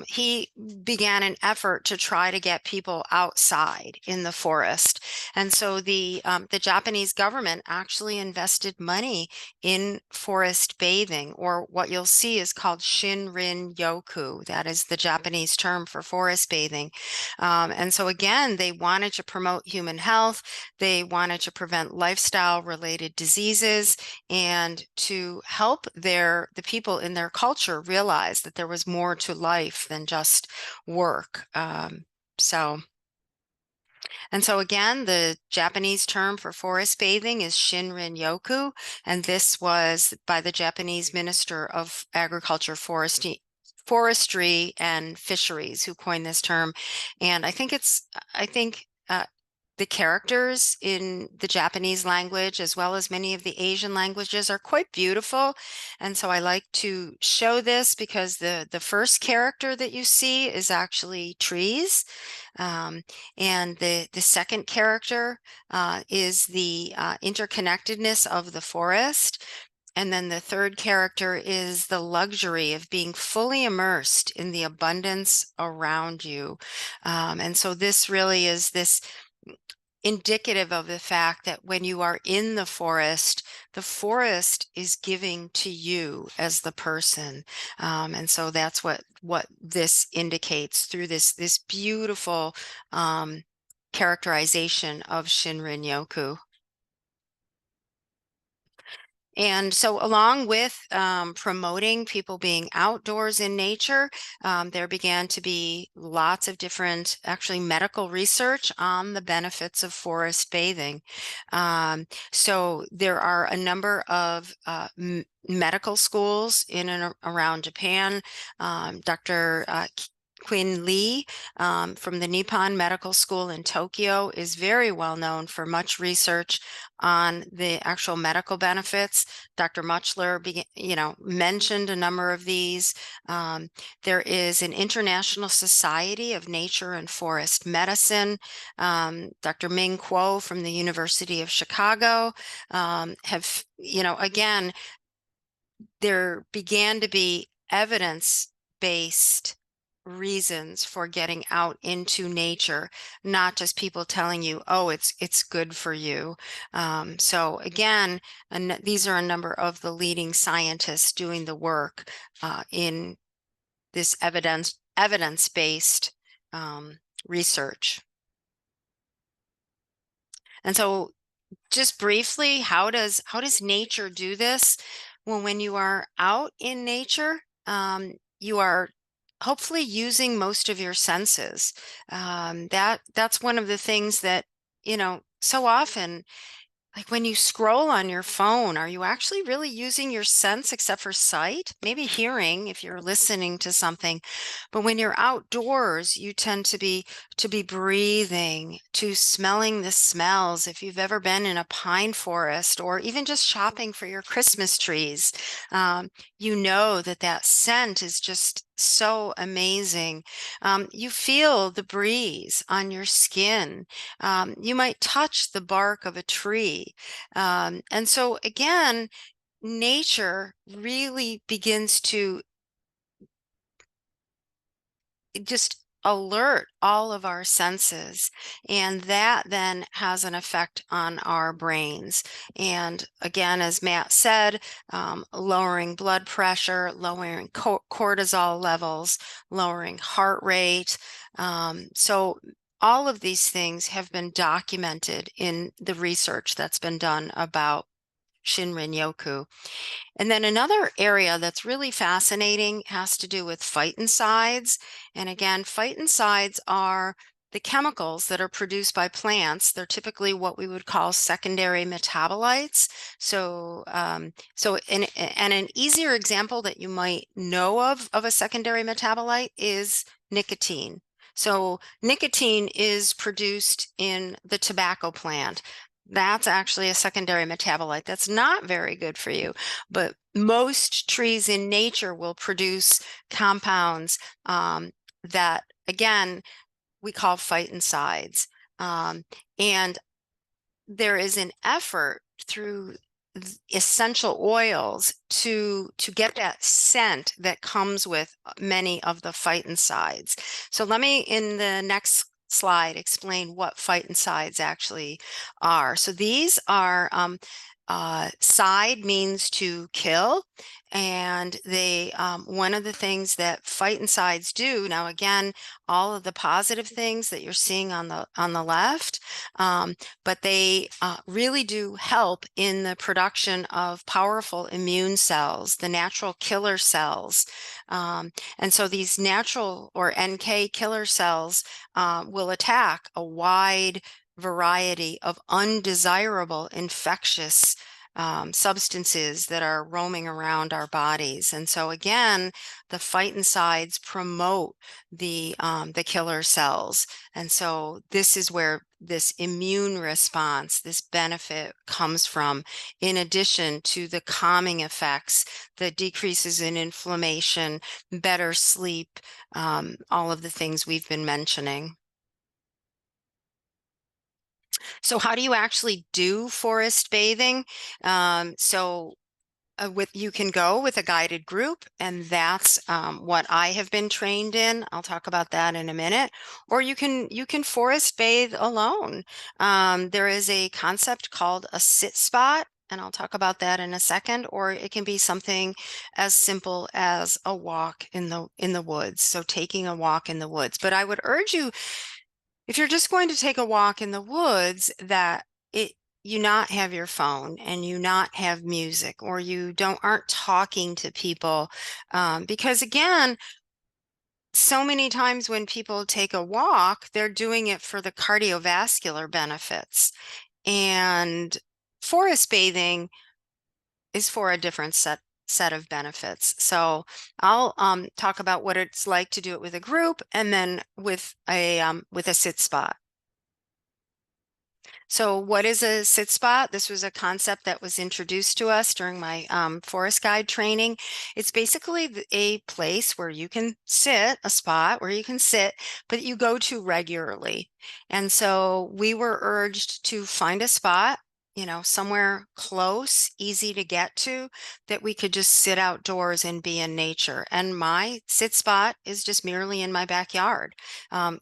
He began an effort to try to get people outside in the forest. And so the Japanese government actually invested money in forest bathing, or what you'll see is called Shinrin Yoku. That is the Japanese term for forest bathing. And so again, they wanted to promote human health. They wanted to prevent lifestyle related diseases, and to help the people in their culture realize that there was more to life than just work. So again, the Japanese term for forest bathing is Shinrin Yoku, and this was by the Japanese Minister of Agriculture, Forestry and Fisheries, who coined this term. And I think the characters in the Japanese language, as well as many of the Asian languages, are quite beautiful. And so I like to show this because the first character that you see is actually trees. And the second character is the interconnectedness of the forest. And then the third character is the luxury of being fully immersed in the abundance around you. And so this really is this indicative of the fact that when you are in the forest is giving to you as the person. And so that's what this indicates through this beautiful characterization of Shinrin-yoku. And so along with promoting people being outdoors in nature, there began to be lots of different actually medical research on the benefits of forest bathing. So there are a number of medical schools in and around Japan. Dr. Quinn Lee from the Nippon Medical School in Tokyo is very well known for much research on the actual medical benefits. Dr. Mutchler, mentioned a number of these. There is an International Society of Nature and Forest Medicine. Dr. Ming Kuo from the University of Chicago again, there began to be evidence-based reasons for getting out into nature, not just people telling you, oh, it's good for you. So again, these are a number of the leading scientists doing the work in this evidence-based research. And so just briefly, how does nature do this? Well, when you are out in nature, you are hopefully using most of your senses. That's one of the things that, so often, like when you scroll on your phone, are you actually really using your sense except for sight? Maybe hearing if you're listening to something. But when you're outdoors, you tend to be breathing, to smelling the smells. If you've ever been in a pine forest or even just shopping for your Christmas trees, you know that scent is just so amazing. You feel the breeze on your skin. You might touch the bark of a tree. And so again, nature really begins to just alert all of our senses, and that then has an effect on our brains. And again, as Matt said, lowering blood pressure, lowering cortisol levels, lowering heart rate. So all of these things have been documented in the research that's been done about Shinrin-yoku. And then another area that's really fascinating has to do with phytoncides. And again, phytoncides are the chemicals that are produced by plants. They're typically what we would call secondary metabolites. So, and an easier example that you might know of a secondary metabolite is nicotine. So nicotine is produced in the tobacco plant. That's actually a secondary metabolite. That's not very good for you, but most trees in nature will produce compounds that, again, we call phytoncides. And there is an effort through essential oils to get that scent that comes with many of the phytoncides. So let me, in the next slide, explain what phytoncides actually are. So these are side means to kill, and they one of the things that phytoncides do, now again, all of the positive things that you're seeing on the left, but they really do help in the production of powerful immune cells, the natural killer cells. And so these natural or NK killer cells will attack a wide variety of undesirable infectious substances that are roaming around our bodies. And so again, the phytoncides promote the killer cells. And so this is where this immune response, this benefit comes from, in addition to the calming effects, the decreases in inflammation, better sleep, all of the things we've been mentioning. So how do you actually do forest bathing? You can go with a guided group, and that's what I have been trained in. I'll talk about that in a minute. Or you can forest bathe alone. There is a concept called a sit spot, and I'll talk about that in a second. Or it can be something as simple as a walk in the woods. So taking a walk in the woods. But I would urge you, if you're just going to take a walk in the woods, that you not have your phone and you not have music, or you aren't talking to people, because again, so many times when people take a walk, they're doing it for the cardiovascular benefits, and forest bathing is for a different set of benefits. So I'll talk about what it's like to do it with a group, and then with a sit spot. So what is a sit spot? This was a concept that was introduced to us during my forest guide training. It's basically a place where you can sit, a spot where you can sit, but you go to regularly. And so we were urged to find a spot, somewhere close, easy to get to, that we could just sit outdoors and be in nature. And my sit spot is just merely in my backyard.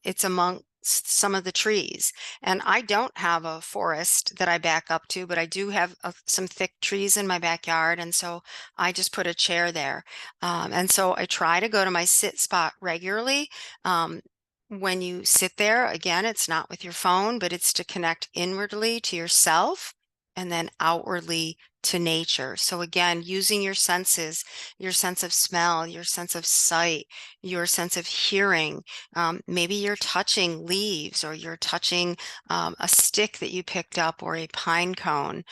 It's among some of the trees, and I don't have a forest that I back up to, but I do have some thick trees in my backyard, and so I just put a chair there, and so I try to go to my sit spot regularly. When you sit there, again, it's not with your phone, but it's to connect inwardly to yourself and then outwardly to nature. So again, using your senses, your sense of smell, your sense of sight, your sense of hearing. Maybe you're touching leaves, or you're touching a stick that you picked up, or a pine cone.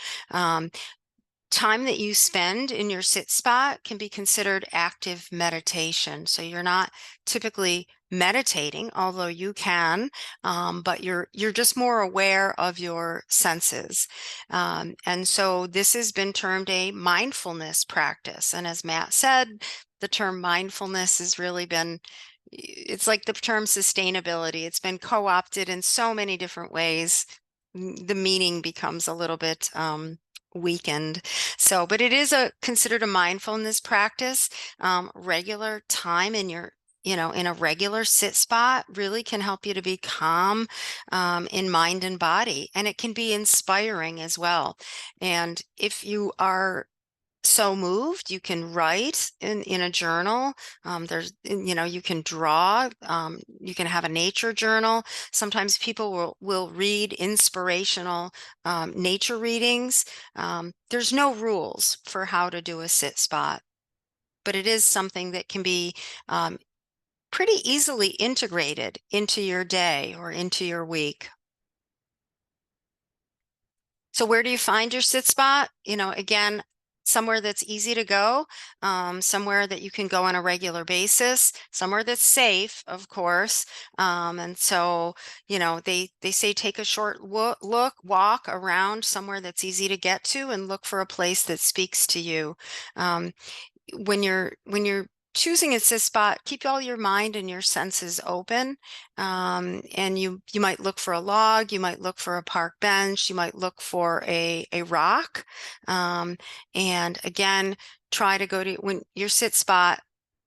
Time that you spend in your sit spot can be considered active meditation. So you're not typically meditating, although you can, but you're just more aware of your senses. And so this has been termed a mindfulness practice. And as Matt said, the term mindfulness has really been, it's like the term sustainability. It's been co-opted in so many different ways. The meaning becomes a little bit weakened. So, but it is considered a mindfulness practice. Regular time in in a regular sit spot really can help you to be calm in mind and body, and it can be inspiring as well. And if you are so moved, you can write in a journal. You can draw, you can have a nature journal. Sometimes people will read inspirational nature readings. There's no rules for how to do a sit spot, but it is something that can be pretty easily integrated into your day or into your week. So where do you find your sit spot? Again, somewhere that's easy to go, somewhere that you can go on a regular basis, somewhere that's safe, of course. And so, they say take a short walk around somewhere that's easy to get to, and look for a place that speaks to you. When you're choosing a sit spot, keep all your mind and your senses open. And you might look for a log, you might look for a park bench, you might look for a rock. And again, try to go to when your sit spot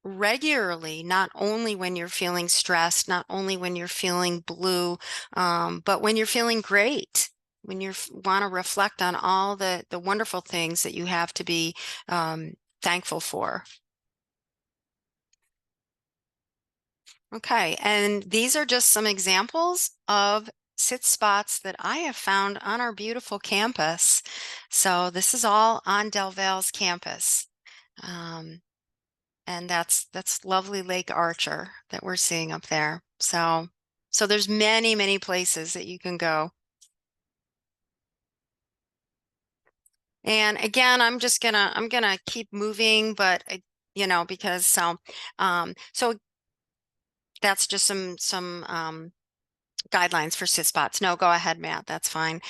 regularly, not only when you're feeling stressed, not only when you're feeling blue, but when you're feeling great, when you want to reflect on all the wonderful things that you have to be thankful for. Okay, and these are just some examples of sit spots that I have found on our beautiful campus. So this is all on Del Val's campus. And that's lovely Lake Archer that we're seeing up there. So there's many, many places that you can go. And again, I'm gonna keep moving, but because so that's just some guidelines for sit spots. No, go ahead, Matt. That's fine.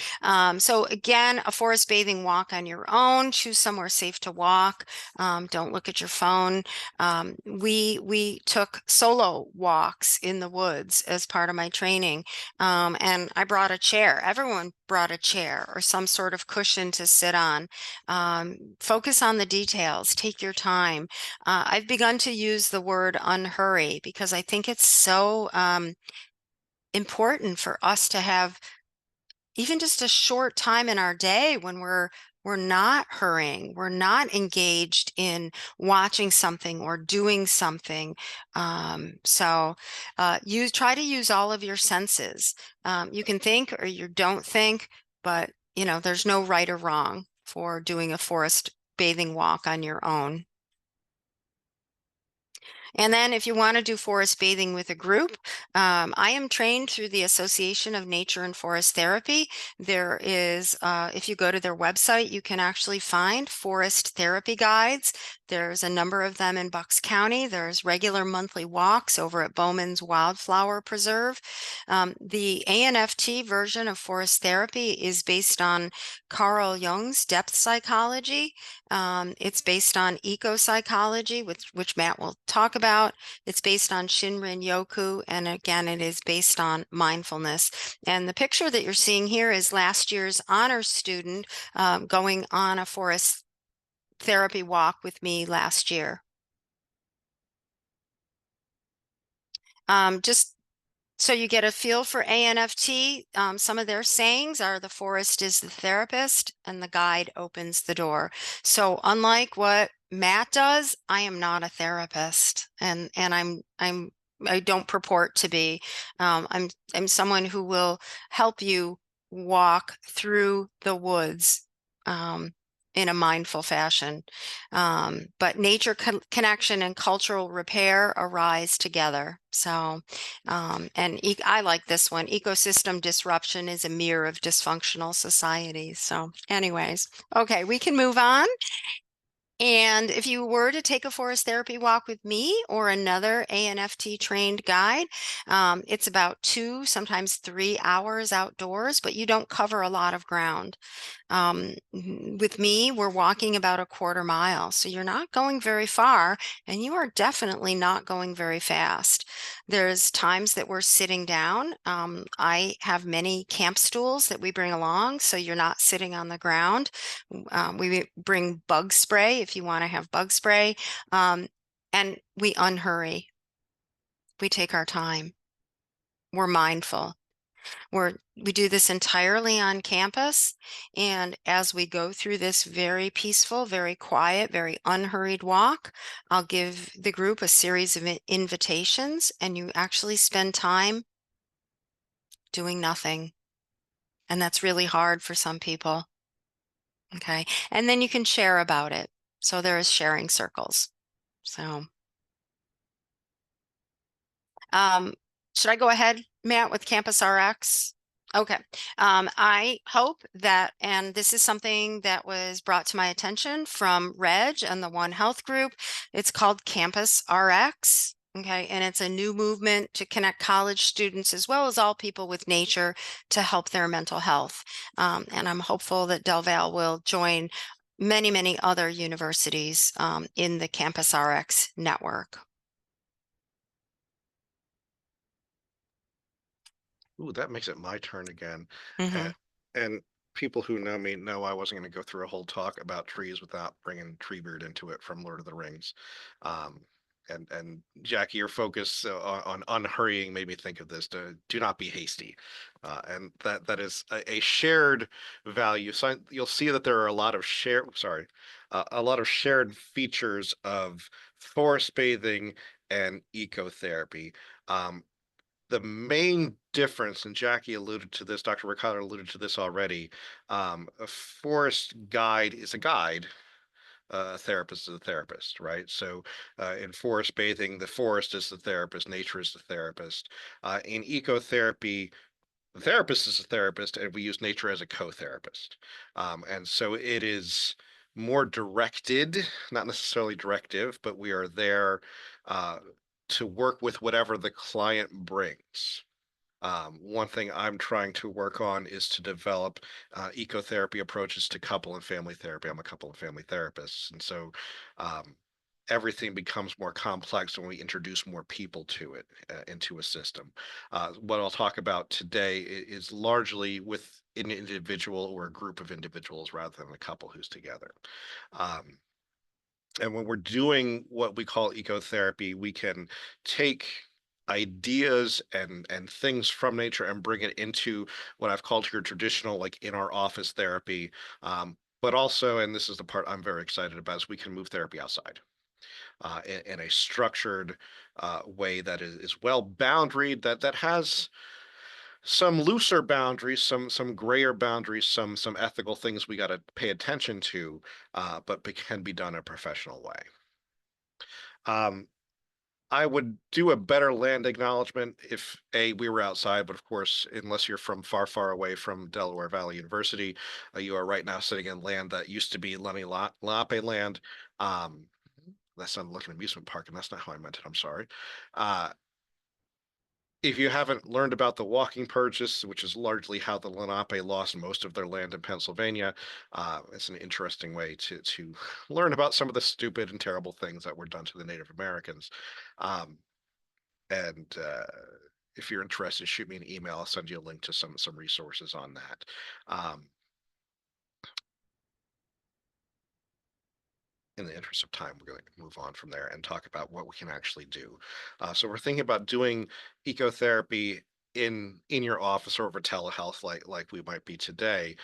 So again, a forest bathing walk on your own. Choose somewhere safe to walk. Don't look at your phone. We took solo walks in the woods as part of my training, and I brought a chair. Everyone brought a chair or some sort of cushion to sit on. Focus on the details. Take your time. I've begun to use the word unhurry because I think it's so important for us to have even just a short time in our day when we're not hurrying, we're not engaged in watching something or doing something. So try to use all of your senses. You can think or you don't think, but there's no right or wrong for doing a forest bathing walk on your own. And then if you want to do forest bathing with a group, I am trained through the Association of Nature and Forest Therapy. There is, if you go to their website, you can actually find forest therapy guides. There's a number of them in Bucks County. There's regular monthly walks over at Bowman's Wildflower Preserve. The ANFT version of forest therapy is based on Carl Jung's depth psychology. It's based on eco-psychology, which Matt will talk about. It's based on Shinrin Yoku, and again, it is based on mindfulness. And the picture that you're seeing here is last year's honors student going on a forest therapy walk with me last year. Just so you get a feel for ANFT, some of their sayings are the forest is the therapist and the guide opens the door. So unlike what Matt does, I am not a therapist and I don't purport to be. I'm someone who will help you walk through the woods in a mindful fashion. But nature connection and cultural repair arise together. So I like this one. Ecosystem disruption is a mirror of dysfunctional societies. So anyways, okay, we can move on. And if you were to take a forest therapy walk with me or another ANFT trained guide, it's about 2, sometimes 3 hours outdoors, but you don't cover a lot of ground. With me, we're walking about a 1/4 mile. So you're not going very far and you are definitely not going very fast. There's times that we're sitting down. I have many camp stools that we bring along. So you're not sitting on the ground. We bring bug spray if you want to have bug spray. And we unhurry. We take our time. We're mindful. We do this entirely on campus. And as we go through this very peaceful, very quiet, very unhurried walk, I'll give the group a series of invitations and you actually spend time doing nothing. And that's really hard for some people. Okay. And then you can share about it. So there is sharing circles. So, should I go ahead, Matt, with Campus RX? Okay. I hope that, and this is something that was brought to my attention from Reg and the One Health Group. It's called Campus RX. Okay. And it's a new movement to connect college students as well as all people with nature to help their mental health. And I'm hopeful that Del Valle will join many, many other universities in the Campus RX network. Ooh, that makes it my turn again. Mhm. And people who know me know I wasn't going to go through a whole talk about trees without bringing Treebeard into it from Lord of the Rings. Um, and Jackie, your focus on unhurrying made me think of this. Do not be hasty, and that is a shared value. So you'll see that there are a lot of a lot of shared features of forest bathing and ecotherapy. The main difference, and Jackie alluded to this, Dr. Ricotta alluded to this already, a forest guide is a guide, a therapist is a therapist, right? So in forest bathing, the forest is the therapist, nature is the therapist. In ecotherapy, The therapist is a therapist, and we use nature as a co-therapist. And so it is more directed, not necessarily directive, but we are there uh, to work with whatever the client brings. One thing I'm trying to work on is to develop ecotherapy approaches to couple and family therapy. I'm a couple and family therapist, and so um, everything becomes more complex when we introduce more people to it into a system. What I'll talk about today is largely with an individual or a group of individuals rather than a couple who's together. Um, and when we're doing what we call ecotherapy, we can take ideas and things from nature and bring it into what I've called here traditional, like in our office therapy. But also, and this is the part I'm very excited about, is we can move therapy outside in a structured way that is well boundaried, that has some looser boundaries, some grayer boundaries, some ethical things we got to pay attention to, but can be done in a professional way. Um, I would do a better land acknowledgement if we were outside, but of course, unless you're from far, far away from Delaware Valley University, you are right now sitting in land that used to be Lenape land. Um, that sounded like an amusement park, and that's not how I meant it. I'm sorry. Uh, if you haven't learned about the walking purchase, which is largely how the Lenape lost most of their land in Pennsylvania, it's an interesting way to learn about some of the stupid and terrible things that were done to the Native Americans. Um, and if you're interested, shoot me an email. I'll send you a link to some resources on that. In the interest of time, we're going to move on from there and talk about what we can actually do. So we're thinking about doing ecotherapy in your office or over telehealth, like we might be today.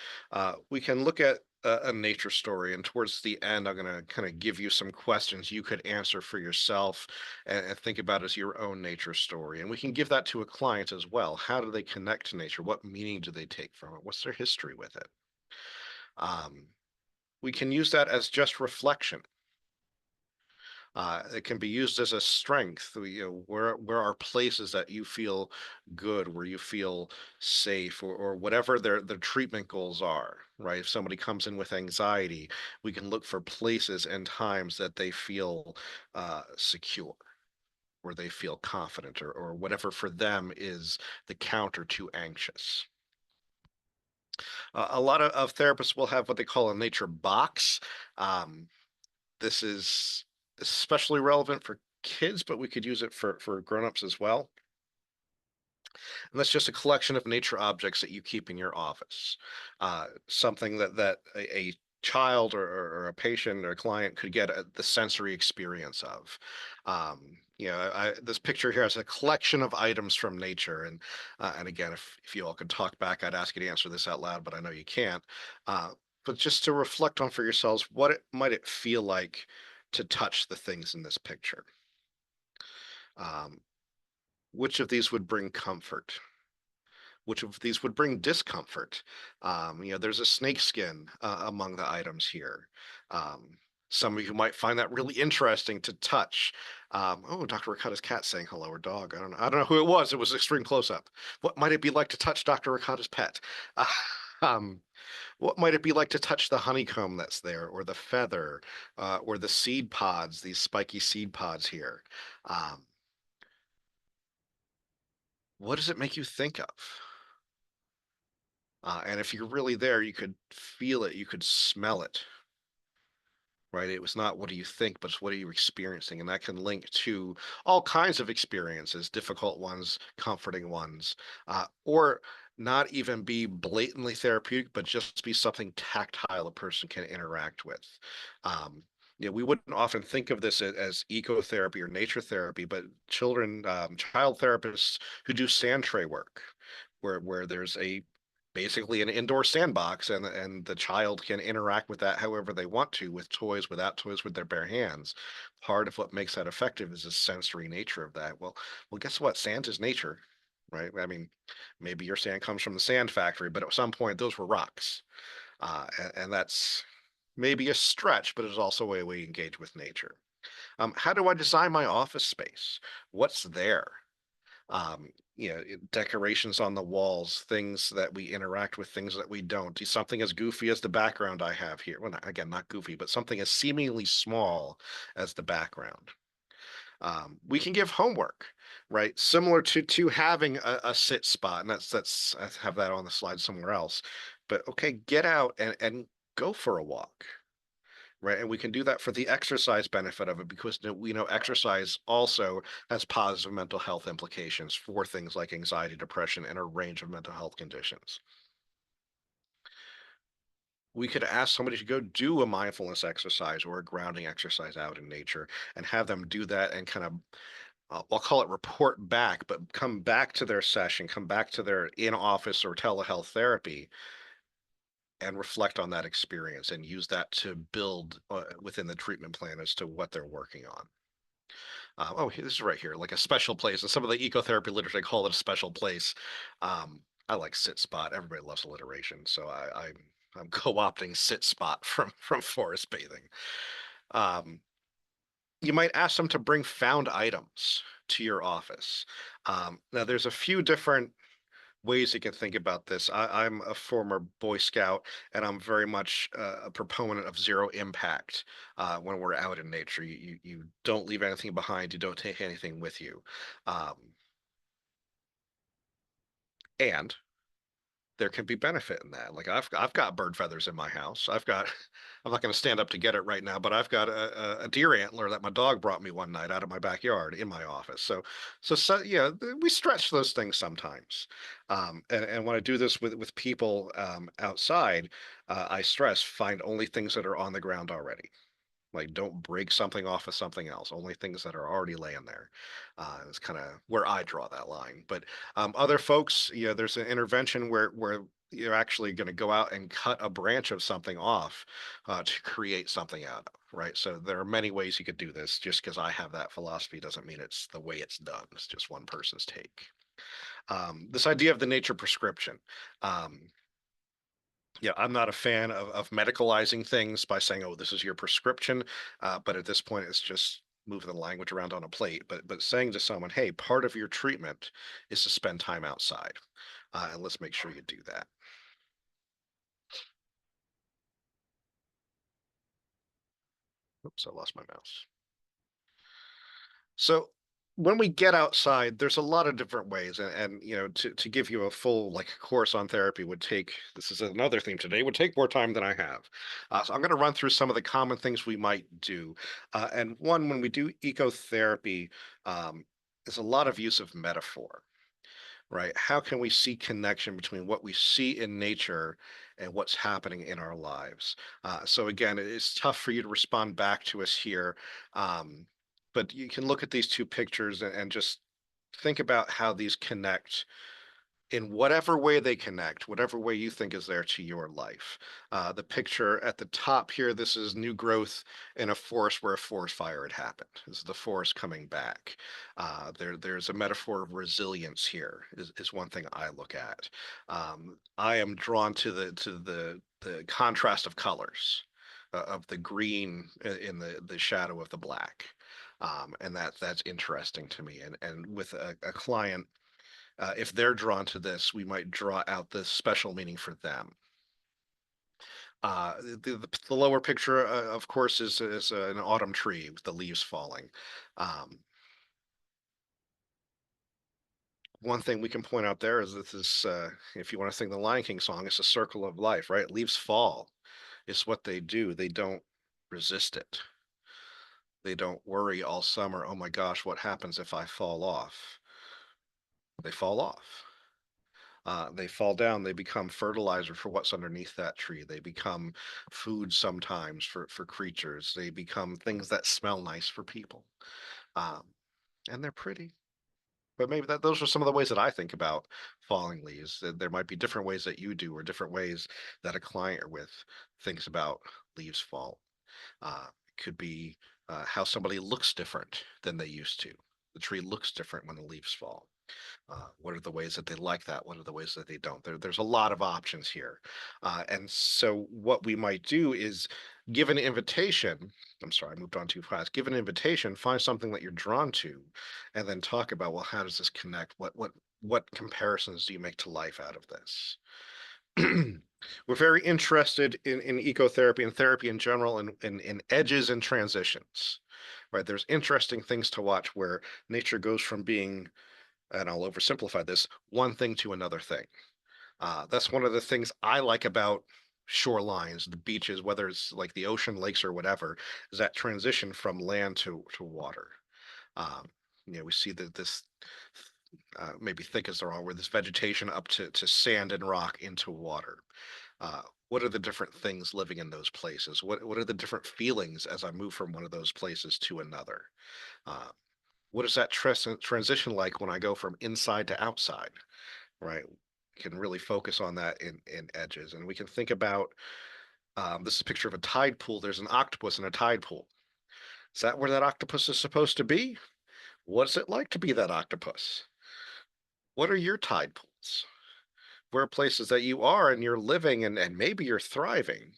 We can look at a nature story, and towards the end, I'm going to kind of give you some questions you could answer for yourself and think about as your own nature story. And we can give that to a client as well. How do they connect to nature? What meaning do they take from it? What's their history with it? We can use that as just reflection. It can be used as a strength. Where are places that you feel good, where you feel safe, or whatever their treatment goals are, right? If somebody comes in with anxiety, we can look for places and times that they feel secure, where they feel confident, or whatever for them is the counter to anxious. A lot of therapists will have what they call a nature box. Um, this is especially relevant for kids, but we could use it for grown-ups as well. And that's just a collection of nature objects that you keep in your office. Something that a child or a patient or a client could get the sensory experience of. This picture here has a collection of items from nature, and again, if you all could talk back, I'd ask you to answer this out loud, but I know you can't. But just to reflect on for yourselves, might it feel like to touch the things in this picture? Um, which of these would bring comfort? Which of these would bring discomfort? There's a snake skin among the items here. Um, some of you might find that really interesting to touch. Oh, Dr. Ricotta's cat saying hello, or dog. I don't know. I don't know who it was. It was extreme close up. What might it be like to touch Dr. Ricotta's pet? Um, what might it be like to touch the honeycomb that's there, or the feather, or the seed pods, these spiky seed pods here? Um, what does it make you think of? And if you're really there, you could feel it, you could smell it, right? It was not what do you think, but it's what are you experiencing? And that can link to all kinds of experiences, difficult ones, comforting ones, or not even be blatantly therapeutic, but just be something tactile a person can interact with. Um, we wouldn't often think of this as ecotherapy or nature therapy, but child therapists who do sand tray work, where there's basically an indoor sandbox, and the child can interact with that however they want to, with toys, without toys, with their bare hands. Part of what makes that effective is the sensory nature of that. Well, guess what? Sand is nature, right? I mean, maybe your sand comes from the sand factory, but at some point those were rocks. And that's maybe a stretch, but it's also a way we engage with nature. How do I design my office space? What's there? decorations on the walls, things that we interact with, things that we don't. Something as goofy as the background I have here. Well, again, not goofy, but something as seemingly small as the background. We can give homework, right? Similar to having a sit spot, and that's I have that on the slide somewhere else. But okay, get out and go for a walk, right? And we can do that for the exercise benefit of it, because we know exercise also has positive mental health implications for things like anxiety, depression, and a range of mental health conditions. We could ask somebody to go do a mindfulness exercise or a grounding exercise out in nature and have them do that and kind of, I'll call it report back, but come back to their session, come back to their in-office or telehealth therapy and reflect on that experience and use that to build within the treatment plan as to what they're working on. This is right here, like a special place. And some of the ecotherapy literature, they call it a special place. I like sit spot. Everybody loves alliteration, so I'm co-opting sit spot from forest bathing. You might ask them to bring found items to your office. Now, there's a few different ways you can think about this. I'm a former Boy Scout, and I'm very much a proponent of zero impact when we're out in nature. You don't leave anything behind. You don't take anything with you. Um, and there can be benefit in that. Like I've got bird feathers in my house. I'm not going to stand up to get it right now, but I've got a deer antler that my dog brought me one night out of my backyard in my office. So yeah, we stretch those things sometimes. And when I do this with people outside, I stress find only things that are on the ground already. Like, don't break something off of something else. Only things that are already laying there. It's kind of where I draw that line. But other folks, there's an intervention where you're actually going to go out and cut a branch of something off to create something out of. Right. So there are many ways you could do this. Just because I have that philosophy doesn't mean it's the way it's done. It's just one person's take. This idea of the nature prescription. Yeah, I'm not a fan of medicalizing things by saying, "Oh, this is your prescription," but at this point, it's just moving the language around on a plate. But saying to someone, "Hey, part of your treatment is to spend time outside, and let's make sure you do that." Oops, I lost my mouse. So when we get outside, there's a lot of different ways, and to give you a full like course on therapy would take. This is another theme today. Would take more time than I have. So I'm going to run through some of the common things we might do. And one, when we do ecotherapy, is a lot of use of metaphor. Right? How can we see connection between what we see in nature and what's happening in our lives? So again, it's tough for you to respond back to us here, um, but you can look at these two pictures and just think about how these connect in whatever way they connect, whatever way you think is there to your life. The picture at the top here, this is new growth in a forest where a forest fire had happened. This is the forest coming back. There's a metaphor of resilience here, is one thing I look at. I am drawn to the contrast of colors. Of the green in the shadow of the black, and that's interesting to me. And with a client, if they're drawn to this, we might draw out this special meaning for them. The lower picture, of course, is an autumn tree with the leaves falling. Um, One thing we can point out there is this is, if you want to sing the Lion King song, it's a circle of life, right? Leaves fall. It's what they do. They don't resist it. They don't worry all summer, oh my gosh, what happens if I fall off? They fall off. They fall down, they become fertilizer for what's underneath that tree. They become food sometimes for creatures. They become things that smell nice for people. Um, and they're pretty. But maybe those are some of the ways that I think about falling leaves. There might be different ways that you do, or different ways that a client you're with thinks about leaves fall. It could be how somebody looks different than they used to. The tree looks different when the leaves fall. What are the ways that they like that? What are the ways that they don't? There's a lot of options here. And so what we might do is give an invitation. I'm sorry, I moved on too fast. Give an invitation, find something that you're drawn to, and then talk about, well, how does this connect? what comparisons do you make to life out of this? We're very interested in ecotherapy and therapy in general, and in edges and transitions, right? There's interesting things to watch where nature goes from being, and I'll oversimplify this, one thing to another thing. That's one of the things I like about shorelines, the beaches, whether it's like the ocean, lakes, or whatever, is that transition from land to water. Um, we see that this, maybe thick is the wrong word, this vegetation up to sand and rock into water. What are the different things living in those places? What are the different feelings as I move from one of those places to another? Uh, what is that transition like when I go from inside to outside? Right? We can really focus on that in edges, and we can think about, this is a picture of a tide pool. There's an octopus in a tide pool. Is that where that octopus is supposed to be? What's it like to be that octopus? What are your tide pools? Where are places that you are and you're living, and maybe you're thriving,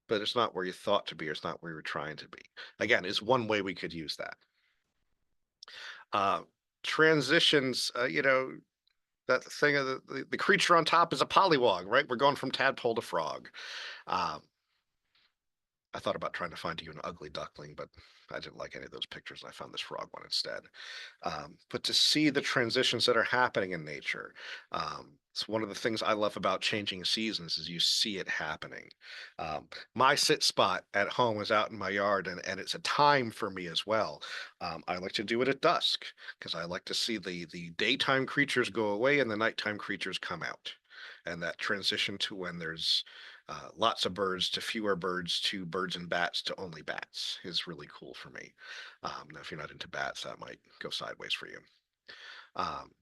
but it's not where you thought to be, or it's not where you're trying to be. Again, is one way we could use that. Uh, Transitions, that thing of the creature on top is a pollywog, right? We're going from tadpole to frog. Um, I thought about trying to find you an ugly duckling, but I didn't like any of those pictures, and I found this frog one instead. But to see the transitions that are happening in nature, it's one of the things I love about changing seasons is you see it happening. My sit spot at home is out in my yard, and it's a time for me as well. I like to do it at dusk because I like to see the daytime creatures go away and the nighttime creatures come out, and that transition to when there's lots of birds to fewer birds to birds and bats to only bats is really cool for me. Now, if you're not into bats, that might go sideways for you. Um,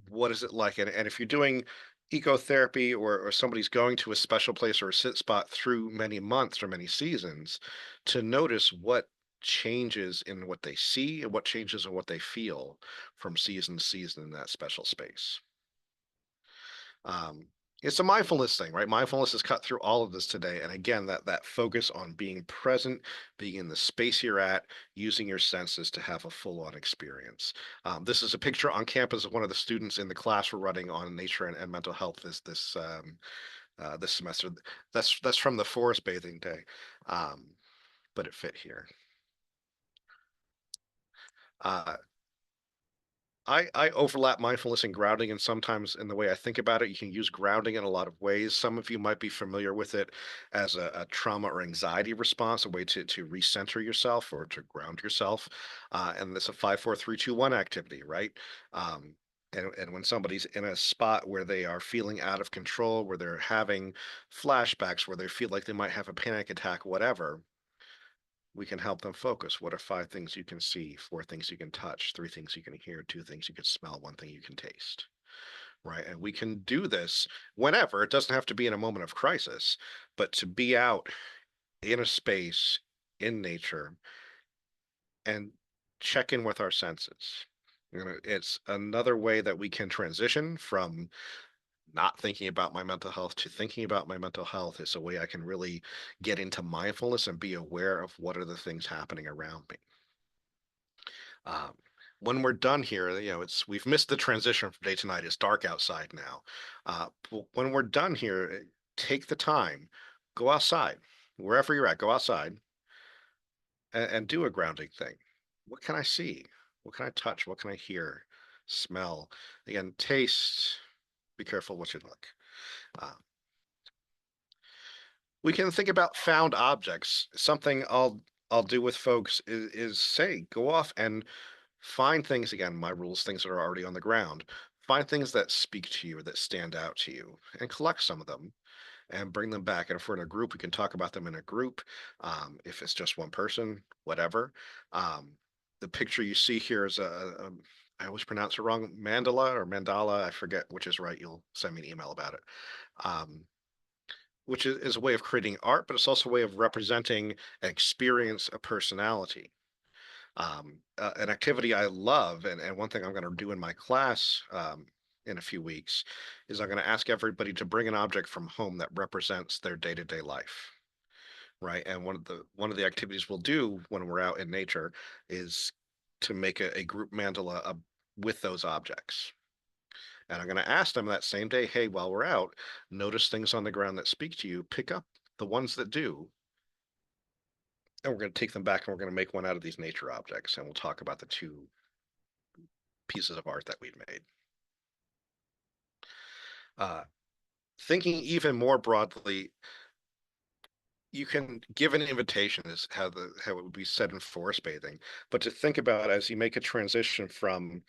what is it like? And if you're doing ecotherapy, or somebody's going to a special place or a sit spot through many months or many seasons, to notice what changes in what they see and what changes in what they feel from season to season in that special space. Um, it's a mindfulness thing, right? Mindfulness has cut through all of this today. And again, that focus on being present, being in the space you're at, using your senses to have a full-on experience. This is a picture on campus of one of the students in the class we're running on nature and mental health this semester. That's from the forest bathing day, um, but it fit here. Uh, I overlap mindfulness and grounding, and sometimes in the way I think about it, you can use grounding in a lot of ways. Some of you might be familiar with it as a trauma or anxiety response, a way to recenter yourself or to ground yourself. And it's a 5, 4, 3, 2, 1 activity, right? Um, and when somebody's in a spot where they are feeling out of control, where they're having flashbacks, where they feel like they might have a panic attack, whatever, we can help them focus. What are 5 things you can see, 4 things you can touch, 3 things you can hear, 2 things you can smell, 1 thing you can taste, right? And we can do this whenever. It doesn't have to be in a moment of crisis, but to be out in a space, in nature, and check in with our senses. It's another way that we can transition from not thinking about my mental health to thinking about my mental health. It's a way I can really get into mindfulness and be aware of what are the things happening around me. Um, when we're done here, we've missed the transition from day to night. It's dark outside now. When we're done here, take the time, go outside, wherever you're at, go outside and do a grounding thing. What can I see? What can I touch? What can I hear? Smell? Again, taste. Be careful what you look. Uh, we can think about found objects. Something I'll do with folks is say, go off and find things, again, my rules, things that are already on the ground. Find things that speak to you, that stand out to you, and collect some of them and bring them back. And if we're in a group, we can talk about them in a group. If it's just one person, whatever. The picture you see here is I always pronounce it wrong, mandala. I forget which is right. You'll send me an email about it. Um, which is a way of creating art, but it's also a way of representing an experience, a personality. An activity I love, and one thing I'm going to do in my class in a few weeks, is I'm going to ask everybody to bring an object from home that represents their day-to-day life, right? And one of the activities we'll do when we're out in nature is to make a group mandala with those objects. And I'm going to ask them that same day, hey, while we're out, notice things on the ground that speak to you, pick up the ones that do, and we're going to take them back and we're going to make one out of these nature objects. And we'll talk about the two pieces of art that we've made. Thinking even more broadly, you can give an invitation, is how it would be said in forest bathing, but to think about as you make a transition from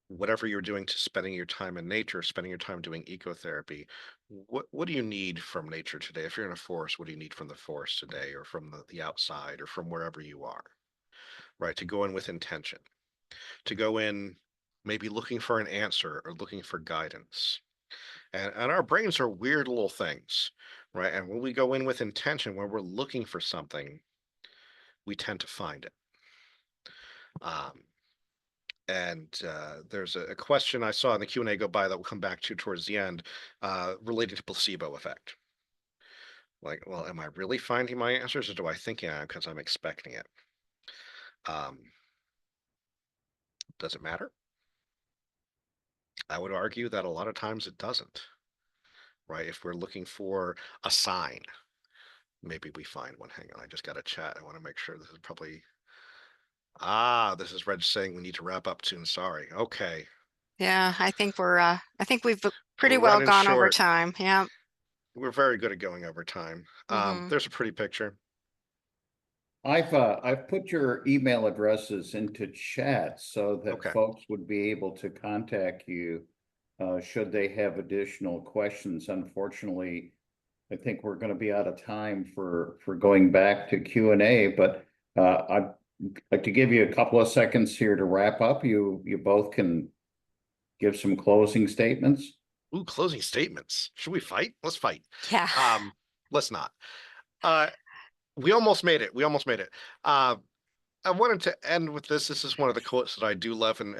whatever you're doing to spending your time in nature, spending your time doing ecotherapy, what do you need from nature today? If you're in a forest, what do you need from the forest today, or from the outside, or from wherever you are? Right, to go in with intention, to go in maybe looking for an answer or looking for guidance. And our brains are weird little things, right? And when we go in with intention, when we're looking for something, we tend to find it. And there's a question I saw in the Q&A go by that we'll come back to towards the end, related to placebo effect. Like, well, am I really finding my answers, or do I think I am because I'm expecting it? Does it matter? I would argue that a lot of times it doesn't, right? If we're looking for a sign, maybe we find one. Hang on, I just got a chat. I want to make sure this is probably... this is Reg saying we need to wrap up soon. Sorry. Okay. Yeah, I think we've pretty We're well running gone over short. time. Yeah. We're very good at going over time. There's a pretty picture. I've put your email addresses into chat so that Okay. folks would be able to contact you should they have additional questions. Unfortunately, I think we're going to be out of time for going back to Q&A, but I'd like to give you a couple of seconds here to wrap up. You both can give some closing statements. Ooh, closing statements. Should we fight? Let's fight. Yeah. Let's not. We almost made it. We almost made it. I wanted to end with this. This is one of the quotes that I do love, and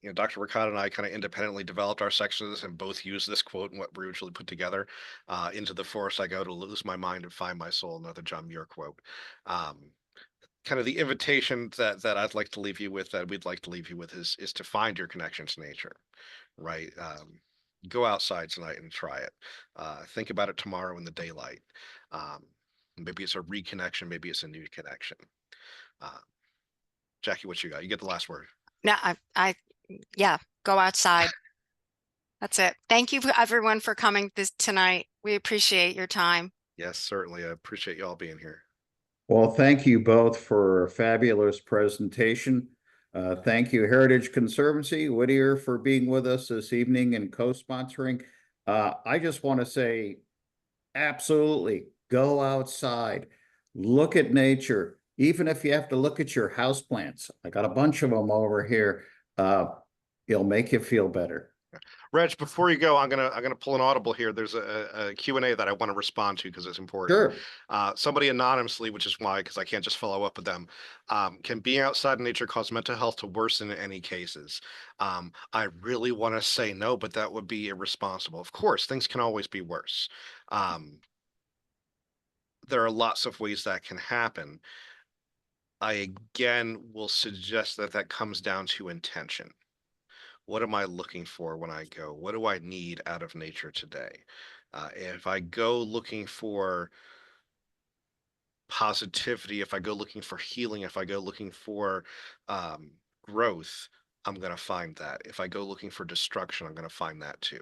you know, Dr. Ricotta and I kind of independently developed our sections and both use this quote and what we usually put together. Into the forest I go to lose my mind and find my soul, another John Muir quote. Kind of the invitation that I'd like to leave you with, that we'd like to leave you with, is to find your connection to nature, right? Go outside tonight and try it. Think about it tomorrow in the daylight. Maybe it's a reconnection, maybe it's a new connection. Jackie, what you got? You get the last word. No, yeah, go outside. That's it. Thank you everyone for coming tonight. We appreciate your time. Yes, certainly. I appreciate you all being here. Well, thank you both for a fabulous presentation. Thank you, Heritage Conservancy, Whittier, for being with us this evening and co-sponsoring. I just want to say, absolutely, go outside, look at nature, even if you have to look at your houseplants. I got a bunch of them over here. It'll make you feel better. Reg, before you go, I'm gonna pull an audible here. There's a Q&A that I want to respond to because it's important. Sure. Somebody anonymously, which is why, because I can't just follow up with them, can being outside in nature cause mental health to worsen in any cases? I really want to say no, but that would be irresponsible. Of course, things can always be worse. There are lots of ways that can happen. I again will suggest that comes down to intention. What am I looking for when I go? What do I need out of nature today? If I go looking for positivity, if I go looking for healing, if I go looking for growth, I'm going to find that. If I go looking for destruction, I'm going to find that too.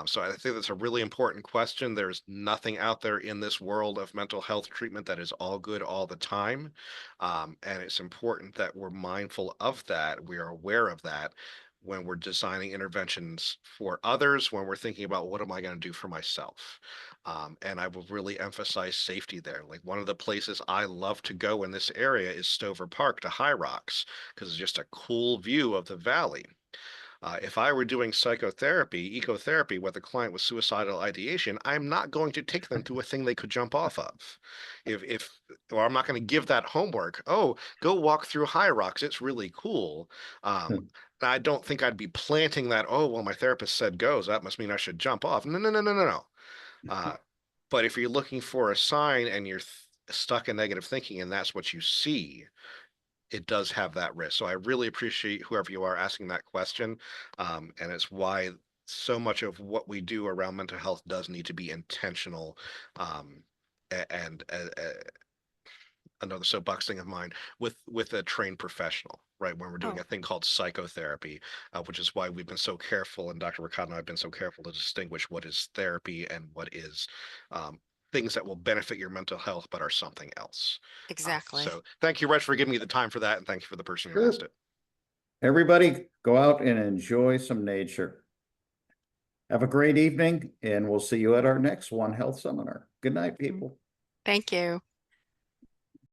So I think that's a really important question. There's nothing out there in this world of mental health treatment that is all good all the time. And it's important that we're mindful of that. We are aware of that when we're designing interventions for others, when we're thinking about what am I going to do for myself. And I will really emphasize safety there. Like, one of the places I love to go in this area is Stover Park to High Rocks, because it's just a cool view of the valley. If I were doing psychotherapy, ecotherapy with a client with suicidal ideation, I'm not going to take them to a thing they could jump off of. Or I'm not going to give that homework. Oh, go walk through High Rocks. It's really cool. I don't think I'd be planting that. Oh, well, my therapist said go, so that must mean I should jump off. No. But if you're looking for a sign and you're stuck in negative thinking and that's what you see, it does have that risk. So I really appreciate whoever you are asking that question. And it's why so much of what we do around mental health does need to be intentional. And another soapbox thing of mine with a trained professional, right? When we're doing Oh. a thing called psychotherapy, which is why we've been so careful, and Dr. Ricotta and I have been so careful to distinguish what is therapy and what is things that will benefit your mental health but are something else. Exactly. So thank you, Reg, for giving me the time for that, and thank you for the person who Sure. asked it. Everybody go out and enjoy some nature. Have a great evening, and we'll see you at our next One Health seminar. Good night, people. Thank you.